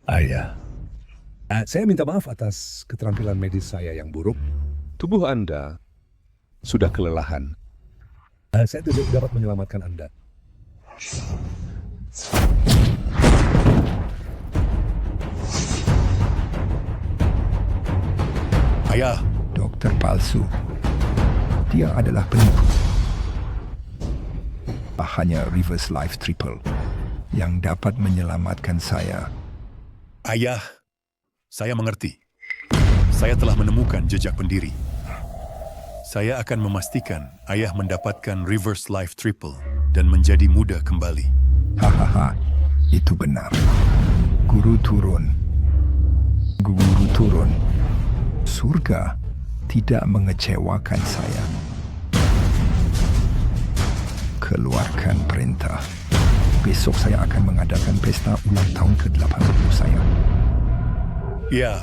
Ayah, saya minta maaf atas keterampilan medis saya yang buruk. Tubuh Anda sudah kelelahan. Saya tidak dapat menyelamatkan Anda. Ayah, dokter palsu. Dia adalah penipu. Hanya reverse life triple yang dapat menyelamatkan saya. Ayah, saya mengerti. Saya telah menemukan jejak pendiri. Saya akan memastikan ayah mendapatkan reverse life triple dan menjadi muda kembali. Hahaha, itu benar. Guru turun. Surga tidak mengecewakan saya. Keluarkan perintah. Besok saya akan mengadakan pesta ulang tahun ke-80 saya. Ya.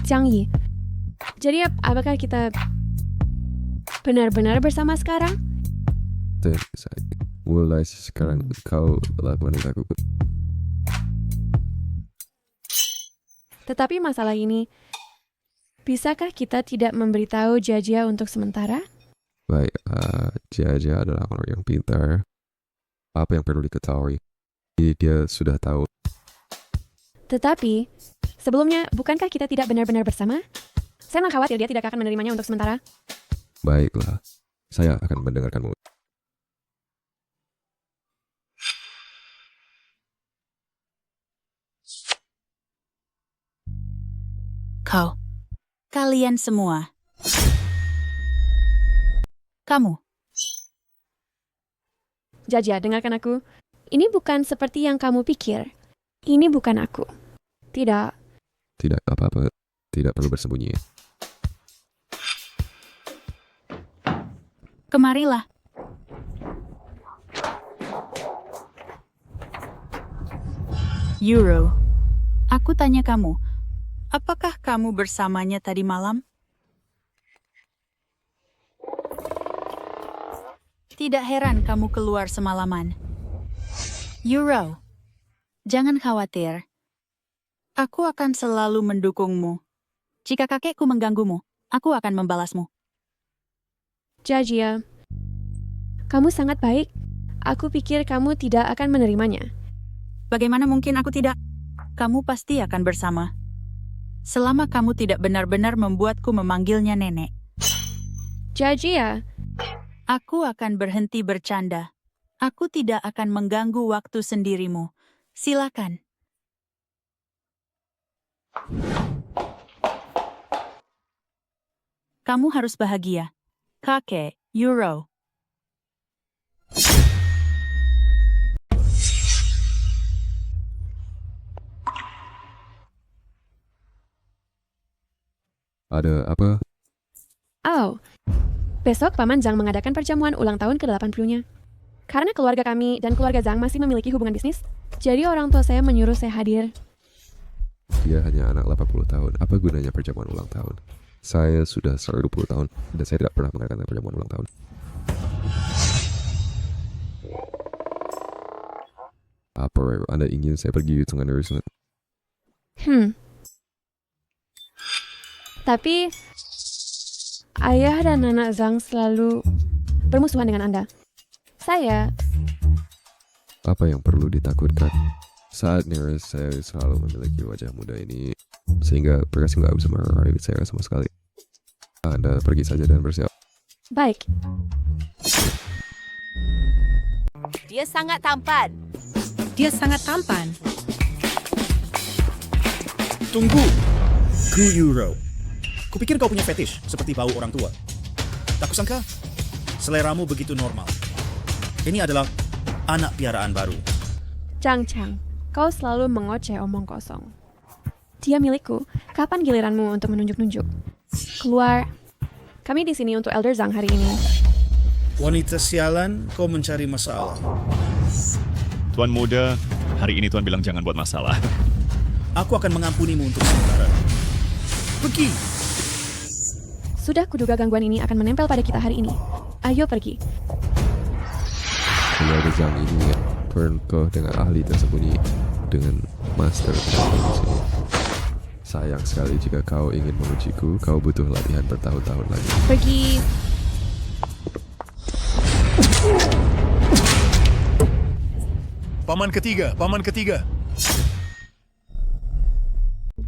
Zhang Yi, jadi apakah kita benar-benar bersama sekarang? Mulai sekarang kau lakukan aku. Tetapi masalah ini, bisakah kita tidak memberitahu Jia untuk sementara? Baik, Jia adalah orang yang pintar. Apa yang perlu diketahui? Dia sudah tahu. Tetapi, sebelumnya, bukankah kita tidak benar-benar bersama? Saya khawatir dia tidak akan menerimanya untuk sementara. Baiklah, saya akan mendengarkanmu. Kalian semua. Kamu. Jia, dengarkan aku. Ini bukan seperti yang kamu pikir. Ini bukan aku. Tidak. Tidak apa-apa. Tidak perlu bersembunyi. Kemarilah. Euro, aku tanya kamu, Apakah kamu bersamanya tadi malam? Tidak heran kamu keluar semalaman. Euro, jangan khawatir. Aku akan selalu mendukungmu. Jika kakekku mengganggumu, aku akan membalasmu. Jajia, kamu sangat baik. Aku pikir kamu tidak akan menerimanya. Bagaimana mungkin aku tidak? Kamu pasti akan bersama. Selama kamu tidak benar-benar membuatku memanggilnya nenek. Jajia, aku akan berhenti bercanda. Aku tidak akan mengganggu waktu sendirimu. Silakan. Kamu harus bahagia. Kakek, Euro. Ada apa? Oh, besok Paman Zhang mengadakan perjamuan ulang tahun ke-80-nya. Karena keluarga kami dan keluarga Zhang masih memiliki hubungan bisnis, jadi orang tua saya menyuruh saya hadir. Dia hanya anak 80 tahun. Apa gunanya perjamuan ulang tahun? Saya sudah 120 tahun dan saya tidak pernah mengadakan perjamuan ulang tahun. Apa Anda ingin saya pergi dengan urusan? Tapi ayah dan anak Zhang selalu bermusuhan dengan Anda. Saya... Apa yang perlu ditakutkan? Saatnya saya selalu memiliki wajah muda ini, sehingga mereka nggak bisa marahi saya sama sekali. Anda pergi saja dan bersiap. Baik. Dia sangat tampan. Dia sangat tampan. Tunggu, Gu Euro. Kupikir kau punya fetish seperti bau orang tua. Tak kusangka, seleramu begitu normal. Ini adalah anak piaraan baru. Chang, kau selalu mengoceh omong kosong. Dia milikku. Kapan giliranmu untuk menunjuk-nunjuk? Keluar. Kami di sini untuk Elder Zhang hari ini. Wanita sialan, kau mencari masalah. Tuan muda, hari ini Tuan bilang jangan buat masalah. Aku akan mengampunimu untuk sementara. Pergi. Sudah kuduga gangguan ini akan menempel pada kita hari ini. Ayo pergi. Keluarga Zhang ini pernah dengan ahli tersembunyi dengan master di sini. Sayang sekali jika kau ingin mengujiku, kau butuh latihan bertahun-tahun lagi. Pergi. Paman ketiga.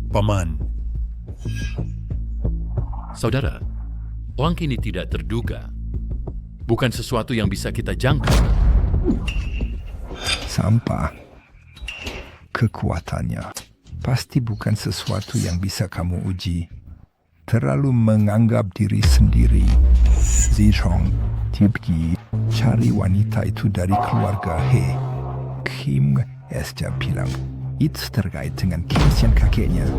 Paman. Saudara, orang kini tidak terduga. Bukan sesuatu yang bisa kita jangka. Sampah. Kekuatannya pasti bukan sesuatu yang bisa kamu uji. Terlalu menganggap diri sendiri. Zichong, Tibki, cari wanita itu dari keluarga He. Kim Esja bilang, itu terkait dengan kemisian kakeknya.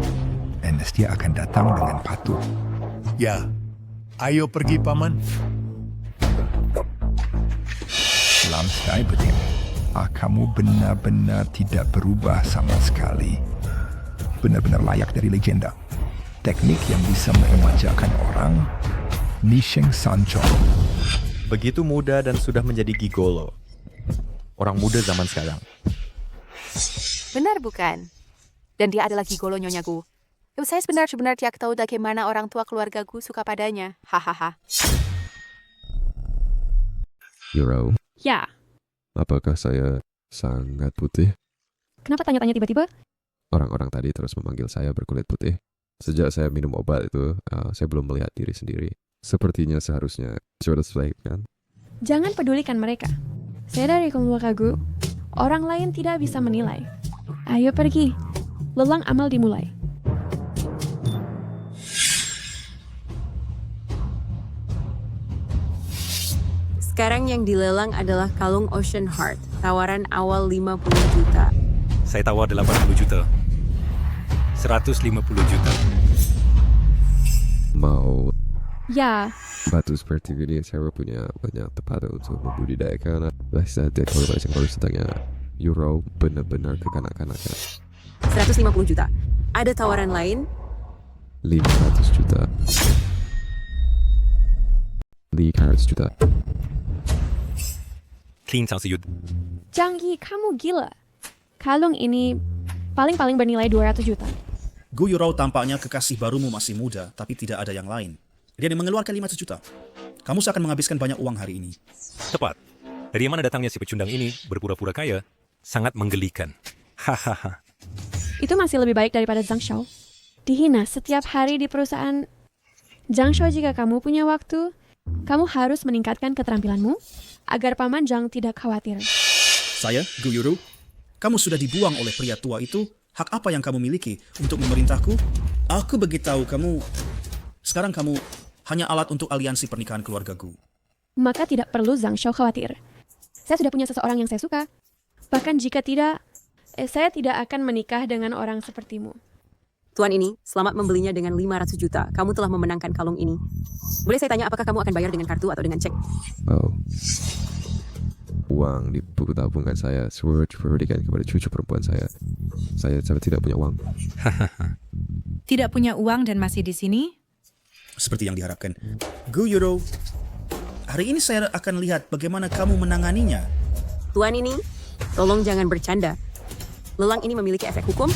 Dia akan datang dengan patuh. Ya, ayo pergi paman. Lamstai betim. Kamu benar-benar tidak berubah sama sekali. Benar-benar layak dari legenda. Teknik yang bisa meremajakan orang. Nisheng Sancho. Begitu muda dan sudah menjadi gigolo. Orang muda zaman sekarang. Benar bukan? Dan dia adalah gigolo nyonya Gu. Saya sebenarnya tidak tahu bagaimana orang tua keluarga Gu suka padanya. Hahaha. Euro, Ya. apakah saya sangat putih? Kenapa tanya-tanya tiba-tiba? Orang-orang tadi terus memanggil saya berkulit putih. Sejak saya minum obat itu, saya belum melihat diri sendiri. Sepertinya seharusnya sudah sesuai, kan? Jangan pedulikan mereka. Saya dari keluarga Gu. Orang lain tidak bisa menilai. Ayo pergi. Lelang amal dimulai. Sekarang yang dilelang adalah kalung Ocean Heart. Tawaran awal 50 juta. Saya tawar 80 juta. 150 juta. Mau Ya. batu seperti ini, saya punya banyak tempat untuk membudidayakan. Saya tidak tahu banyak yang tentangnya. Euro benar-benar kekanak-kanakan. 150 juta. Ada tawaran lain? 500 juta. 500 juta. Zhang Yi, kamu gila. Kalung ini paling-paling bernilai 200 juta. Gu Yurou tampaknya kekasih barumu masih muda, tapi tidak ada yang lain. Dia mengeluarkan 500 juta. Kamu seakan menghabiskan banyak uang hari ini. Tepat. Dari mana datangnya si pecundang ini berpura-pura kaya? Sangat menggelikan. Hahaha. Itu masih lebih baik daripada Zhang Shao. Dihina setiap hari di perusahaan. Zhang Shao, jika kamu punya waktu, kamu harus meningkatkan keterampilanmu agar Paman Zhang tidak khawatir. Saya, Gu Yurou, kamu sudah dibuang oleh pria tua itu. Hak apa yang kamu miliki untuk memerintahku? Aku beritahu kamu, sekarang kamu hanya alat untuk aliansi pernikahan keluarga Gu. Maka tidak perlu Zhang Shao khawatir. Saya sudah punya seseorang yang saya suka. Bahkan jika tidak, saya tidak akan menikah dengan orang sepertimu. Tuan ini, selamat membelinya dengan 500 juta. Kamu telah memenangkan kalung ini. Boleh saya tanya apakah kamu akan bayar dengan kartu atau dengan cek? Oh. Uang di buku tabungan saya diberikan kepada cucu perempuan saya. Saya tidak punya uang. Tidak punya uang dan masih di sini? Seperti yang diharapkan. Gu Yurou, hari ini saya akan lihat bagaimana kamu menanganinya. Tuan ini, tolong jangan bercanda. Lelang ini memiliki efek hukum.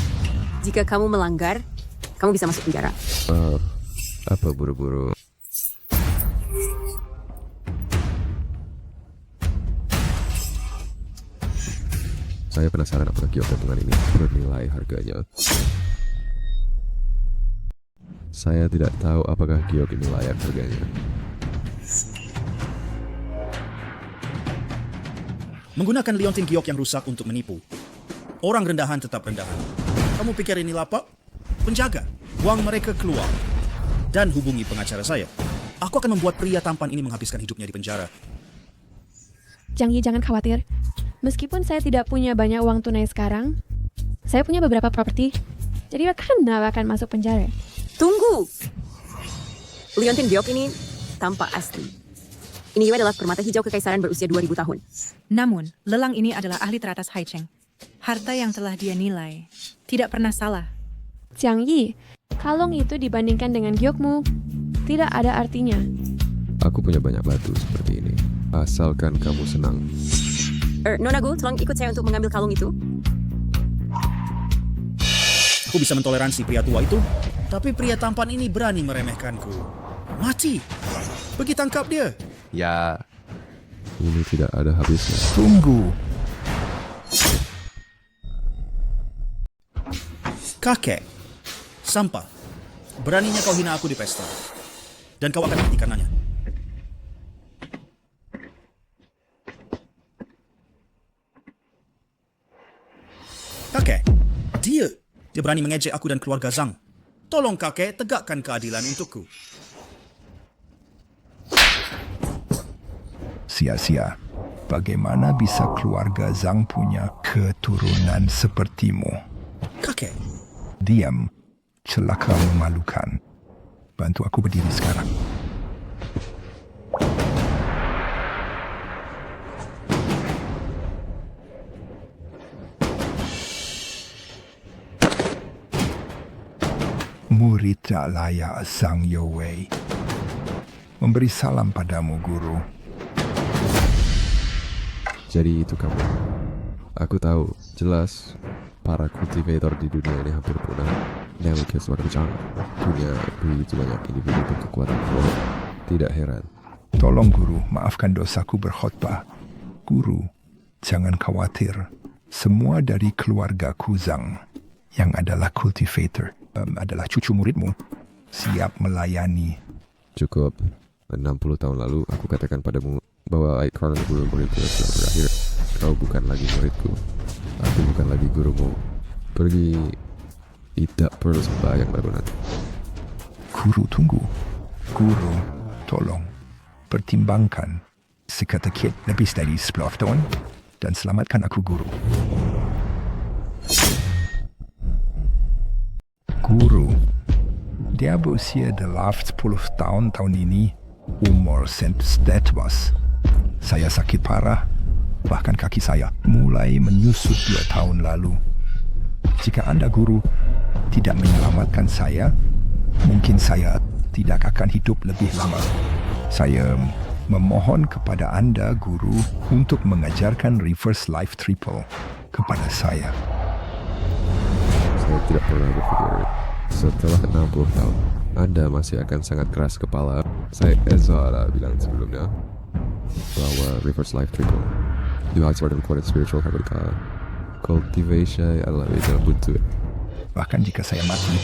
Jika kamu melanggar, kamu bisa masuk penjara. Apa buru-buru? Saya penasaran apakah giok tabungan ini bernilai harganya. Saya tidak tahu apakah giok ini layak harganya. Menggunakan liontin giok yang rusak untuk menipu. Orang rendahan tetap rendahan. Kamu pikir ini lapak? Penjaga, uang mereka keluar. Dan hubungi pengacara saya. Aku akan membuat pria tampan ini menghabiskan hidupnya di penjara. Zhang Yi, jangan khawatir. Meskipun saya tidak punya banyak uang tunai sekarang, saya punya beberapa properti. Jadi akan masuk penjara. Tunggu! Liontin giok ini tampak asli. Ini adalah permata hijau kekaisaran berusia 2000 tahun. Namun, lelang ini adalah ahli teratas Hai Cheng. Harta yang telah dia nilai tidak pernah salah. Zhang Yi, kalung itu dibandingkan dengan giokmu tidak ada artinya. Aku punya banyak batu seperti ini. Asalkan kamu senang. Nona Gu, tolong ikut saya untuk mengambil kalung itu. Aku bisa mentoleransi pria tua itu, tapi pria tampan ini berani meremehkanku. Mati! Pergi tangkap dia! Ya. Ini tidak ada habisnya. Tunggu. Kakek, sampah. Beraninya kau hina aku di pesta. Dan kau akan mati karenanya. Kakek, dia berani mengejek aku dan keluarga Zhang. Tolong kakek, tegakkan keadilan untukku. Sia-sia. Bagaimana bisa keluarga Zhang punya keturunan sepertimu? Kakek. Diam. Celaka memalukan. Bantu aku berdiri sekarang. Murid tak layak Zhang Youwei. Memberi salam padamu, guru. Jadi itu kamu. Aku tahu, jelas para kultivator di dunia ini hampir punah. Nelkes Wakujang punya begitu banyak individu berkekuatan flow. Tidak heran. Tolong guru, maafkan dosaku berkhotbah. Guru, jangan khawatir. Semua dari keluarga Zhang yang adalah kultivator adalah cucu muridmu, siap melayani. Cukup. 60 tahun lalu aku katakan padamu bahwa Icon guru muridku sudah berakhir. Kau bukan lagi muridku. Aku bukan lagi gurumu. Pergi. Tidak perlu sembahyang bangunan. Guru, tunggu. Guru, tolong. Pertimbangkan. Seketikit lebih dari 10 tahun dan selamatkan aku, guru. Guru, dia berusia 80 tahun ini, umur sentewas. Saya sakit parah, bahkan kaki saya mulai menyusut 2 tahun lalu. Jika Anda, guru, tidak menyelamatkan saya, Mungkin saya tidak akan hidup lebih lama. Saya memohon kepada Anda, Guru, untuk mengajarkan reverse life triple kepada saya. Saya tidak pernah berpikir setelah 60 tahun Anda masih akan sangat keras kepala. Saya Ezra bilang sebelumnya bahwa reverse life triple dihasilkan dalam kualitas spiritual mereka. Cultivation adalah dalam bentuk. Bahkan jika saya mati,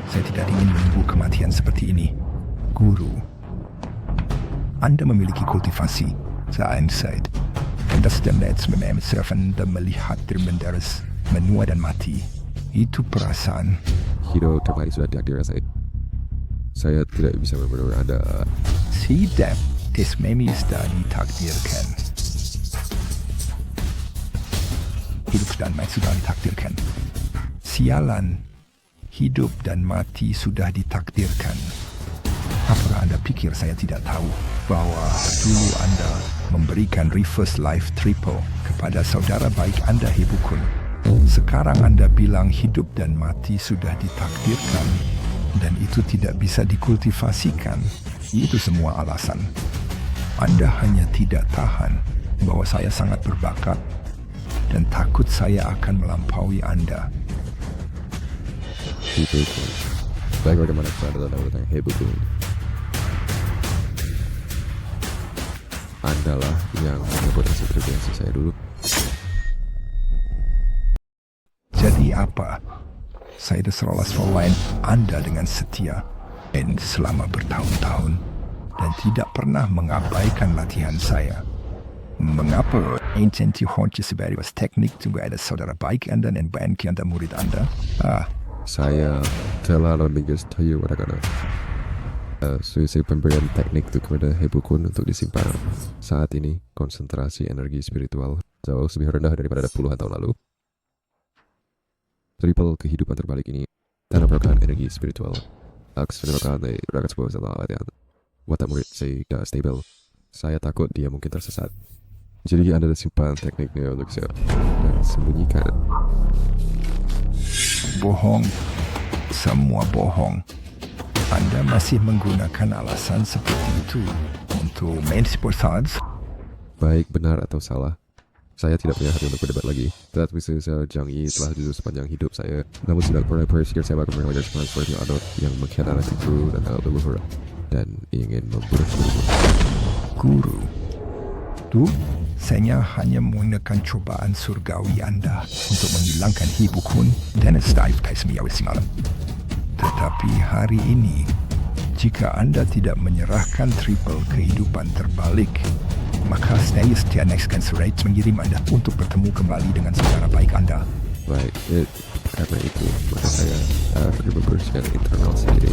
saya tidak ingin menunggu kematian seperti ini. Guru, Anda memiliki kultivasi, saya insight. Anda sedang memserve Anda melihat termenderes, menua dan mati. Itu perasaan. Hidup termati sudah ditakdirkan saya. Saya tidak bisa membunuh Anda. Tidak, Desmemi sudah ditakdirkan. Hidup dan mati sudah ditakdirkan. Sialan, hidup dan mati sudah ditakdirkan. Apakah Anda pikir saya tidak tahu bahwa dulu Anda memberikan reverse life triple kepada saudara baik Anda Hebukun? Sekarang Anda bilang hidup dan mati sudah ditakdirkan dan itu tidak bisa dikultivasikan. Itu semua alasan. Anda hanya tidak tahan bahwa saya sangat berbakat dan takut saya akan melampaui Anda. Hebukun. Baik bagaimana kepada adalah tentang Hebukun. Anda lah yang memperbuat seperti saya dulu. Jadi apa? Saya seolah-olah Anda dengan setia dan selama bertahun-tahun dan tidak pernah mengabaikan latihan saya. Mengapa insentif honci sebagai teknik juga ada saudara baik Anda dan banyak Anda murid Anda? Saya telah lebih tahu bagaimana sesuai pemberian teknik itu kepada Hebukun untuk disimpan. Saat ini konsentrasi energi spiritual jauh lebih rendah daripada puluhan tahun lalu. Triple kehidupan terbalik ini tanpa pergerakan energi spiritual. Aks menyebabkan rakyat sebuah salah watak murid saya tidak stabil. Saya takut dia mungkin tersesat. Jadi Anda simpan tekniknya untuk saya dan sembunyikan. Bohong, semua bohong. Anda masih menggunakan alasan seperti itu untuk main sport science. Baik, benar atau salah, saya tidak punya hati untuk berdebat lagi. Tetapi saya Zhang Yi telah jujur sepanjang hidup saya. Namun tidak pernah berpikir saya akan mengajar seperti Adot yang mengkhianati guru dan leluhur dan ingin membunuh Guru, tuh, saya hanya menggunakan cobaan surgawi Anda untuk menghilangkan Hebukun dan Steve Taismiawi semalam. Tetapi hari ini, jika Anda tidak menyerahkan triple kehidupan terbalik, maka saya setiap next surat mengirim Anda untuk bertemu kembali dengan saudara baik Anda. Baik, karena itu maka saya perlu membersihkan internal sendiri.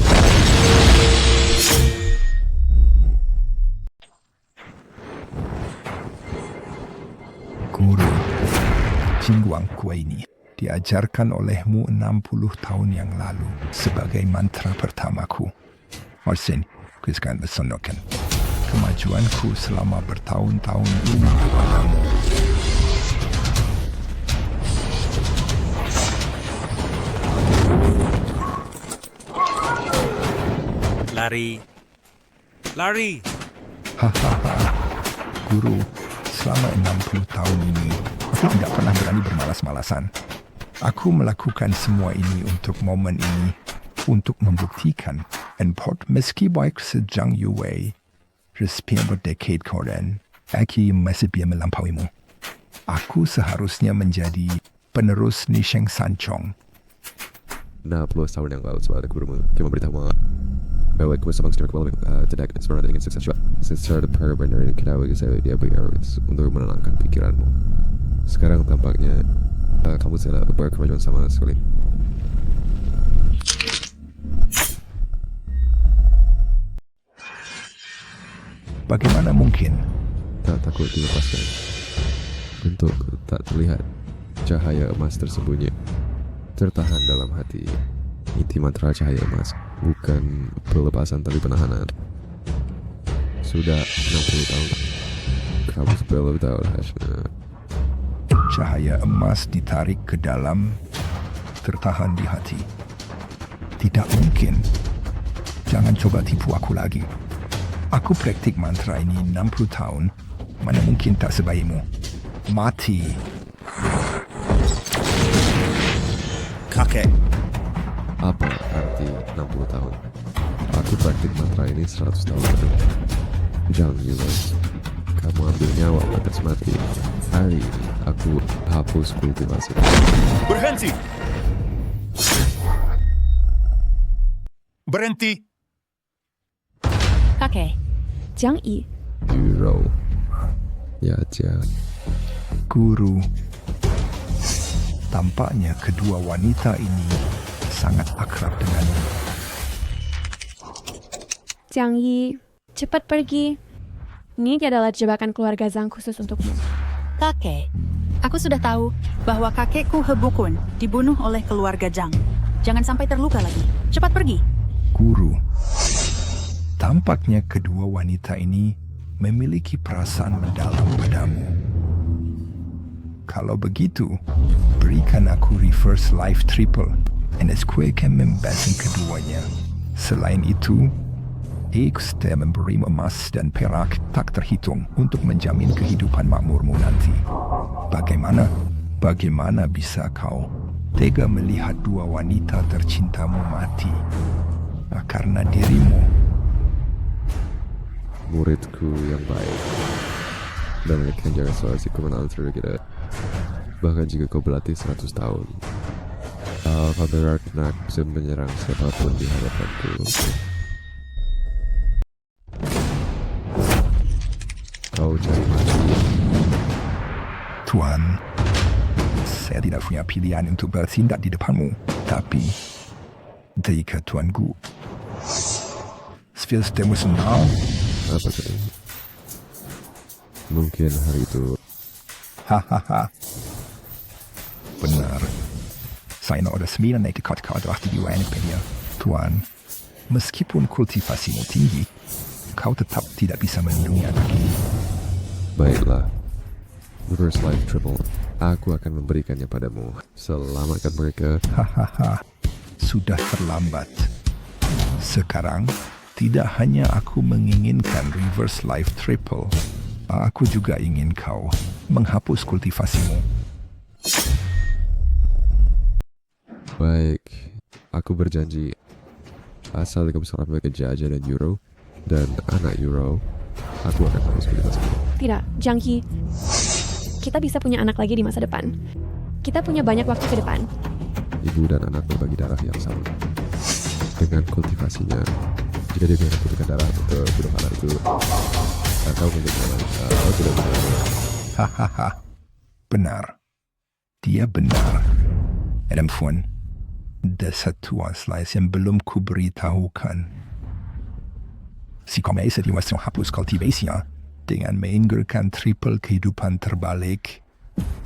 Guru, Jingguang Kue ini diajarkan olehmu 60 tahun yang lalu sebagai mantra pertamaku. Orsin, ku sekarang bersonokkan kemajuanku selama bertahun-tahun ini kepadamu. Lari. Lari. Hahaha. Guru, selama 60 tahun ini, aku tidak pernah berani bermalas-malasan. Aku melakukan semua ini untuk momen ini, untuk membuktikan import meski baik sejang Yue, respian berdekade koren, aku masih bisa melampauimu. Aku seharusnya menjadi penerus Nisheng Sanchong. 60 tahun yang lalu sebab guru memberitahu bahwa kebesaran secara kembali tidak sempurna dengan sukses juga. Secara benar-benar kita bagi saya dia harus untuk menenangkan pikiranmu. Sekarang tampaknya kamu tidak berkemajuan sama sekali. Bagaimana mungkin? Tak takut dilepaskan. Bentuk tak terlihat. Cahaya emas tersembunyi. Tertahan dalam hati. Inti mantra cahaya emas. Bukan pelepasan tali penahanan. Sudah 60 tahun. Kamu sebelum tahu Hashna. Cahaya emas ditarik ke dalam, tertahan di hati. Tidak mungkin. Jangan coba tipu aku lagi. Aku praktik mantra ini 60 tahun. Mana mungkin tak sebaikmu. Mati. Kakek. Apa arti 60 tahun? Aku praktik mantra ini 100 tahun lebih. Jangan gila. Kamu ambil nyawa batas mati. Hari ini aku hapus kultivasi. Berhenti! Berhenti! Kakek. Jiang Yi. Yuro. Ya, Jia. Guru. Tampaknya kedua wanita ini sangat akrab denganmu. Jiang Yi, cepat pergi. Ini adalah jebakan keluarga Zhang khusus untukmu. Kakek, aku sudah tahu bahwa kakekku Hebukun dibunuh oleh keluarga Zhang. Jangan sampai terluka lagi. Cepat pergi. Guru. Tampaknya kedua wanita ini memiliki perasaan mendalam padamu. Kalau begitu, berikan aku reverse life triple, and aku akan membasmi keduanya. Selain itu, aku sudah memberi emas dan perak tak terhitung untuk menjamin kehidupan makmurmu nanti. Bagaimana bisa kau tega melihat dua wanita tercintamu mati karena dirimu? Muridku yang baik, dan akan jaga selasi kemenangan terhadap kita. Bahkan jika kau berlatih 100 tahun, kau berarti bisa menyerang siapapun di hadapanku. Kau cari mati. Tuan, saya tidak punya pilihan untuk bertindak di depanmu, tapi jika tuanku sudah senang. Apa tadi? Mungkin hari itu. Hahaha. Benar. Saya ada 9 etikat adalah di Wikipedia. Tuan, meskipun kultivasimu tinggi, kau tetap tidak bisa melindungi anak ini. Baiklah. Reverse life triple. Aku akan memberikannya padamu. Selamatkan mereka. Hahaha. Sudah terlambat. Sekarang, tidak hanya aku menginginkan reverse life triple, aku juga ingin kau menghapus kultivasimu. Baik, aku berjanji. Asal kamu selamat ke Jaja dan Euro, dan anak Euro, aku akan hapus kultivasimu. Tidak, Jiang Yi. Kita bisa punya anak lagi di masa depan. Kita punya banyak waktu ke depan. Ibu dan anak berbagi darah yang sama. Dengan kultivasinya, jika dia membutuhkan darah untuk bunuh anak itu, atau menjadi tidak benar. Hahaha. Benar. Dia benar. Adam Fuan, ada satu slice yang belum kuberitahukan. Si komisi diwasa hapus kultivasinya dengan menginginkan triple kehidupan terbalik.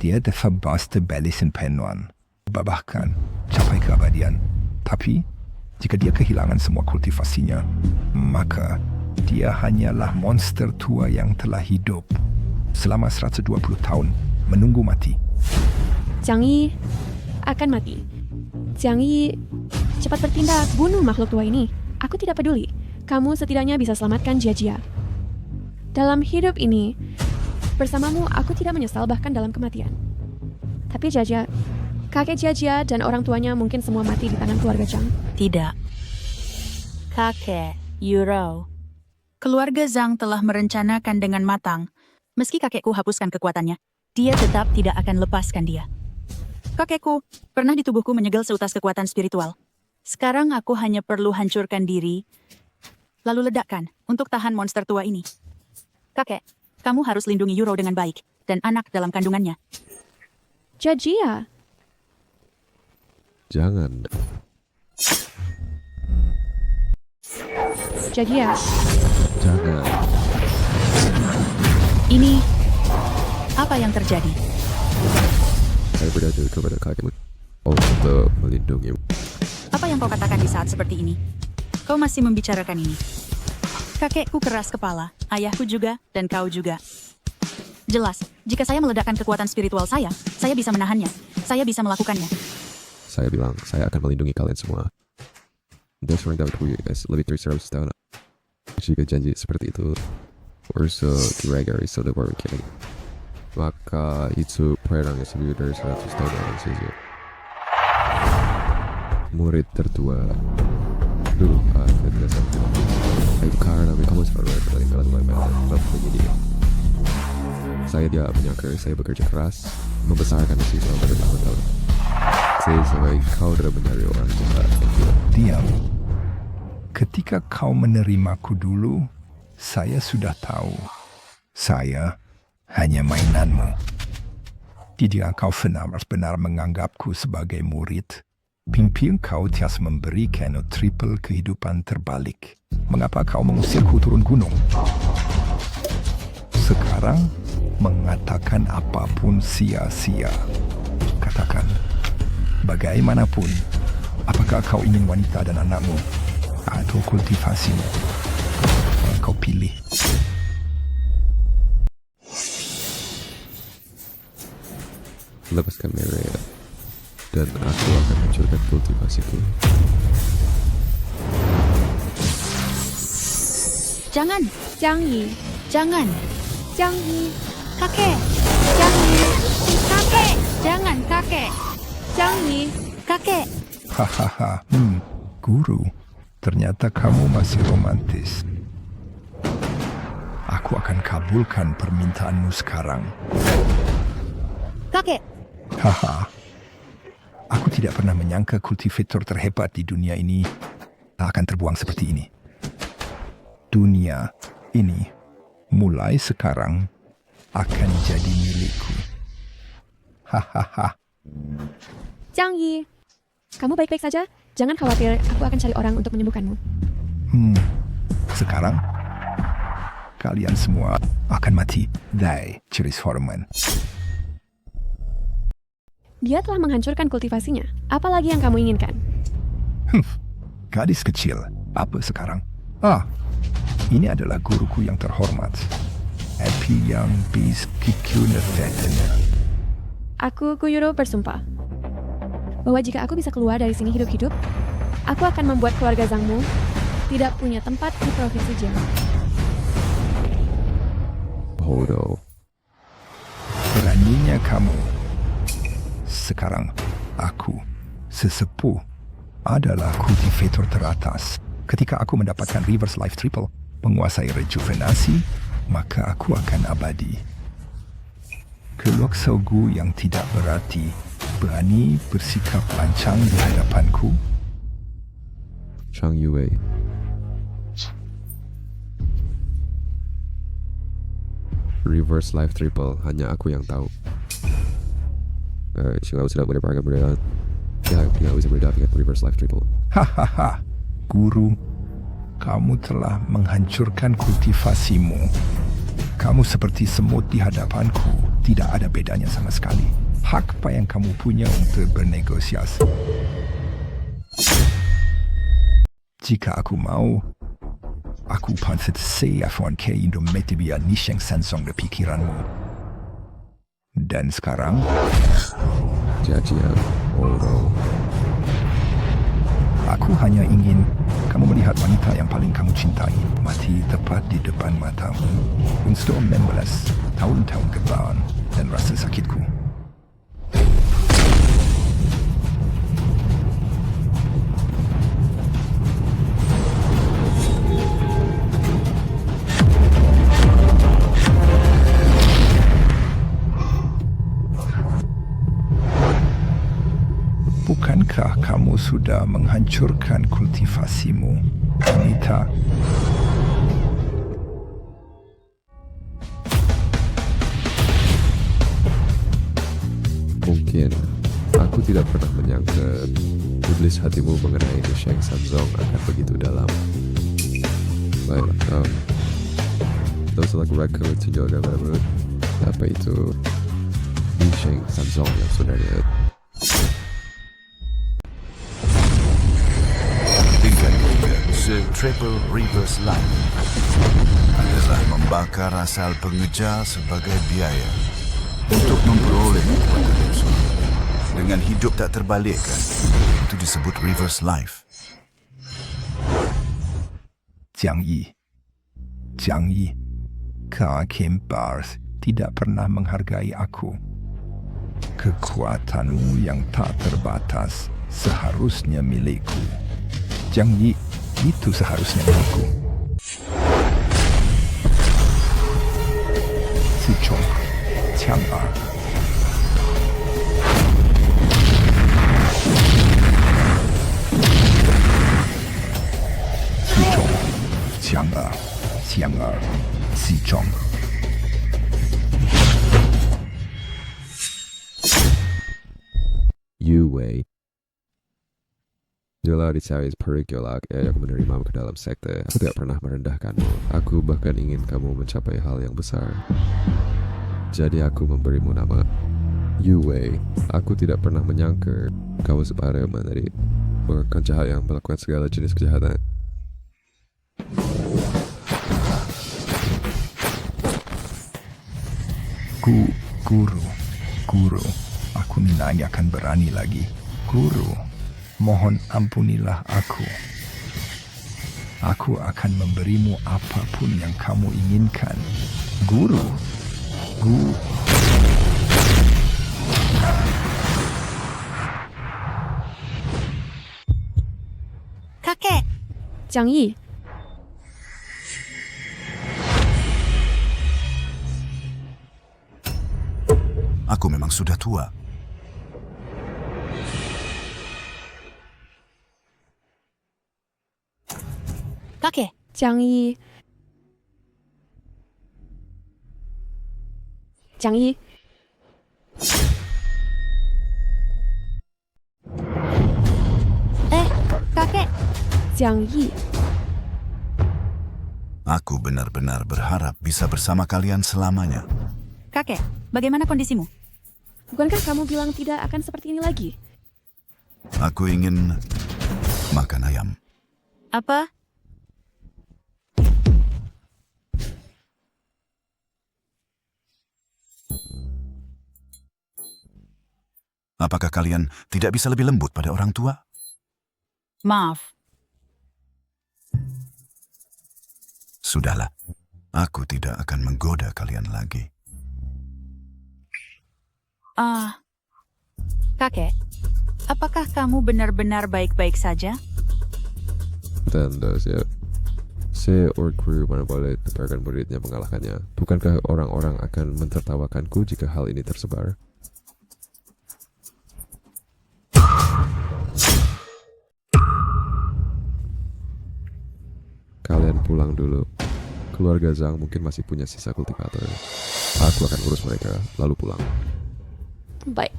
Dia dapat basta balisin penuan, bahkan capai keabadian. Tapi jika dia kehilangan semua kultivasinya, maka dia hanyalah monster tua yang telah hidup selama 120 tahun menunggu mati. Jiang Yi akan mati. Jiang Yi, cepat bertindak, bunuh makhluk tua ini. Aku tidak peduli. Kamu setidaknya bisa selamatkan Jia. Dalam hidup ini, bersamamu aku tidak menyesal bahkan dalam kematian. Tapi Jia, kakek Jia dan orang tuanya mungkin semua mati di tangan keluarga Zhang. Tidak. Kakek, Euro. Keluarga Zhang telah merencanakan dengan matang. Meski kakekku hapuskan kekuatannya, dia tetap tidak akan lepaskan dia. Kakekku pernah di tubuhku menyegel seutas kekuatan spiritual. Sekarang aku hanya perlu hancurkan diri, lalu ledakkan untuk tahan monster tua ini. Kakek, kamu harus lindungi Euro dengan baik, dan anak dalam kandungannya. Jia. Jangan. Jia. Jangan. Ini apa yang terjadi? Saya berdoa kepada kakekmu untuk melindungimu. Apa yang kau katakan di saat seperti ini? Kau masih membicarakan ini. Kakekku keras kepala, ayahku juga, dan kau juga. Jelas, jika saya meledakkan kekuatan spiritual saya bisa menahannya. Saya bisa melakukannya. Saya bilang, saya akan melindungi kalian semua. Dan seorang Davidku guys, lebih dari 100 tahun. Jika janji seperti itu, Urso Gregory sudah berkini. Maka itu perang yang lebih dari 100 tahun yang saja. Murid tertua dulu ketika sampai itu karena kamu sebagai peninggalan dalam pendidikan. Saya tidak menyangka saya bekerja keras membesarkan siswa bertahun-tahun. Saya sampai kau tidak mencari orang jahat. Diam. Ketika kau menerimaku dulu, saya sudah tahu. Saya hanya mainanmu. Jika kau benar-benar menganggapku sebagai murid, mimpi kau tias memberi Keno Triple kehidupan terbalik. Mengapa kau mengusirku turun gunung? Sekarang, mengatakan apapun sia-sia. Katakan, bagaimanapun, apakah kau ingin wanita dan anakmu atau kultivasimu? Kau pilih. Lepaskan Maria dan aku akan hancurkan kultivasiku. Jangan, Jiang Yi. jangan. Jiang Yi. Kakek, Jiang Yi. Kakek, jangan kakek. Jiang Yi. Kakek. Hahaha, guru, ternyata kamu masih romantis. Aku akan kabulkan permintaanmu sekarang. Kakek. Haha, aku tidak pernah menyangka kultivator terhebat di dunia ini tak akan terbuang seperti ini. Dunia ini mulai sekarang akan jadi milikku. Hahaha. Jiang Yi. Kamu baik-baik saja? Jangan khawatir, aku akan cari orang untuk menyembuhkanmu. Sekarang kalian semua akan mati. Dai, Ciris Horman. Dia telah menghancurkan kultivasinya. Apa lagi yang kamu inginkan? Gadis kecil, apa sekarang? Ini adalah guruku yang terhormat. Epi yang bis kiku nefetenya. Aku, Guyuro, bersumpah bahwa jika aku bisa keluar dari sini hidup-hidup, aku akan membuat keluarga Zhangmu tidak punya tempat di provinsi Jiang. Bodoh. Beraninya kamu. Sekarang, aku, sesepuh, adalah kultivator teratas. Ketika aku mendapatkan Reverse Life Triple, menguasai rejuvenasi, maka aku akan abadi. Keluak Sogu yang tidak berarti berani bersikap lancang di hadapanku. Chang Yue. Reverse Life Triple hanya aku yang tahu. Siapa sudah menebarkan berita? Ya, tidak bisa mendapatkan Reverse Life Triple. Hahaha, guru, kamu telah menghancurkan kultivasimu. Kamu seperti semut di hadapanku, tidak ada bedanya sama sekali. Hak apa yang kamu punya untuk bernegosiasi? Jika aku mau, aku pantas seafon ke Indometibia Nisheng Sansong de pikiranmu. Dan sekarang, Jajia, bodoh. Aku hanya ingin kamu melihat wanita yang paling kamu cintai mati tepat di depan matamu. Untuk membalas tahun-tahun kebal dan rasa sakitku. Bukankah kamu sudah menghancurkan kultivasimu, wanita? Mungkin aku tidak pernah menyangka iblis hatimu mengenai Nisheng Sanzong akan begitu dalam. Baiklah, those are like record to yoga baru. Apa itu Nisheng Sanzong yang sebenarnya? The Triple Reverse Life adalah membakar asal pengejar sebagai biaya untuk memperoleh kekuatan musuh. Dengan hidup tak terbalikkan, itu disebut Reverse Life. Jiang Yi. Jiang Yi, kakek Barth tidak pernah menghargai aku. Kekuatanmu yang tak terbatas seharusnya milikku. Jiang Yi, itu seharusnya milikku. Si Chong, Qiang Er. Si Chong, Qiang Er, Qiang Er, Si Chong. Yu Wei. Jika dicari pergolak, aku menerimamu ke dalam sekte. Aku tidak pernah merendahkanmu. Aku bahkan ingin kamu mencapai hal yang besar. Jadi aku memberimu nama Yu Wei. Aku tidak pernah menyangka kamu separuh menjadi orang jahat yang melakukan segala jenis kejahatan. Guru, aku minta akan berani lagi. Guru, mohon ampunilah aku. Aku akan memberimu apapun yang kamu inginkan. Guru. Kakek! Jiang Yi, Aku memang sudah tua. Kakek! Jiang Yi. Jiang Yi, Kakek! Jiang Yi. Aku benar-benar berharap bisa bersama kalian selamanya. Kakek, bagaimana kondisimu? Bukankah kamu bilang tidak akan seperti ini lagi? Aku ingin makan ayam. Apa? Apakah kalian tidak bisa lebih lembut pada orang tua? Maaf. Sudahlah, aku tidak akan menggoda kalian lagi. Kakek, apakah kamu benar-benar baik-baik saja? Tentu saja. Saya guru mana boleh membiarkan muridnya mengalahkannya. Bukankah orang-orang akan mentertawakanku jika hal ini tersebar? Kalian pulang dulu. Keluarga Zhang mungkin masih punya sisa kultivator. Aku akan urus mereka, lalu pulang. Baik.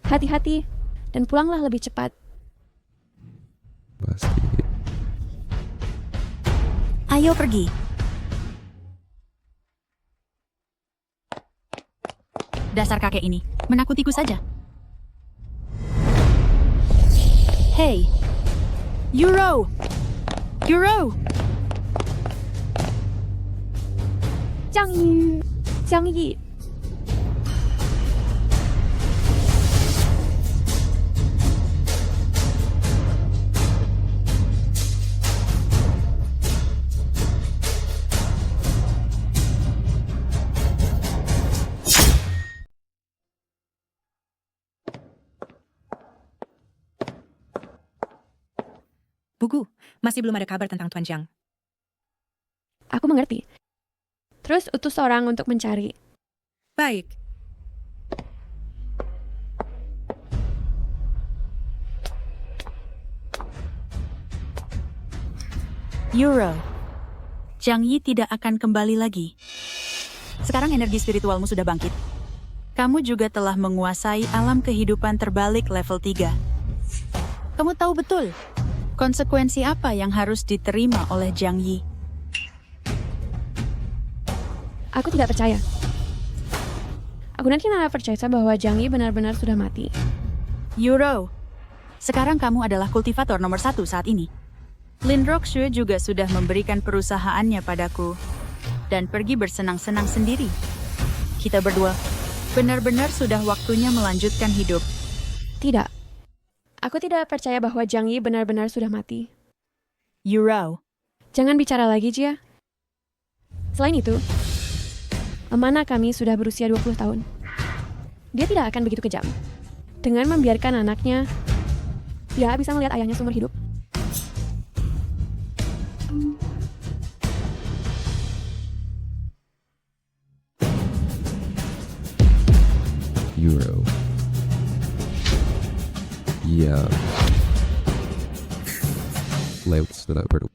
Hati-hati, dan pulanglah lebih cepat. Pasti. Ayo pergi. Dasar kakek ini, menakutiku saja. Hey, Euro! Jiang Yi. Bugu, masih belum ada kabar tentang Tuan Jiang. Aku mengerti. Terus utus seorang untuk mencari. Baik. Euro, Jiang Yi tidak akan kembali lagi. Sekarang energi spiritualmu sudah bangkit. Kamu juga telah menguasai alam kehidupan terbalik level 3. Kamu tahu betul konsekuensi apa yang harus diterima oleh Jiang Yi. Aku tidak percaya. Aku nanti tidak percaya bahwa Jiang Yi benar-benar sudah mati. Euro, sekarang kamu adalah kultivator nomor 1 saat ini. Lin Roxue juga sudah memberikan perusahaannya padaku dan pergi bersenang-senang sendiri. Kita berdua Benar-benar sudah waktunya melanjutkan hidup. Tidak. Aku tidak percaya bahwa Zhang Yi benar-benar sudah mati. Yuro. Jangan bicara lagi, Jia. Selain itu, amanah kami sudah berusia 20 tahun. Dia tidak akan begitu kejam. Dengan membiarkan anaknya, dia bisa melihat ayahnya seumur hidup. Euro. Ya. Lewat sudah berdua.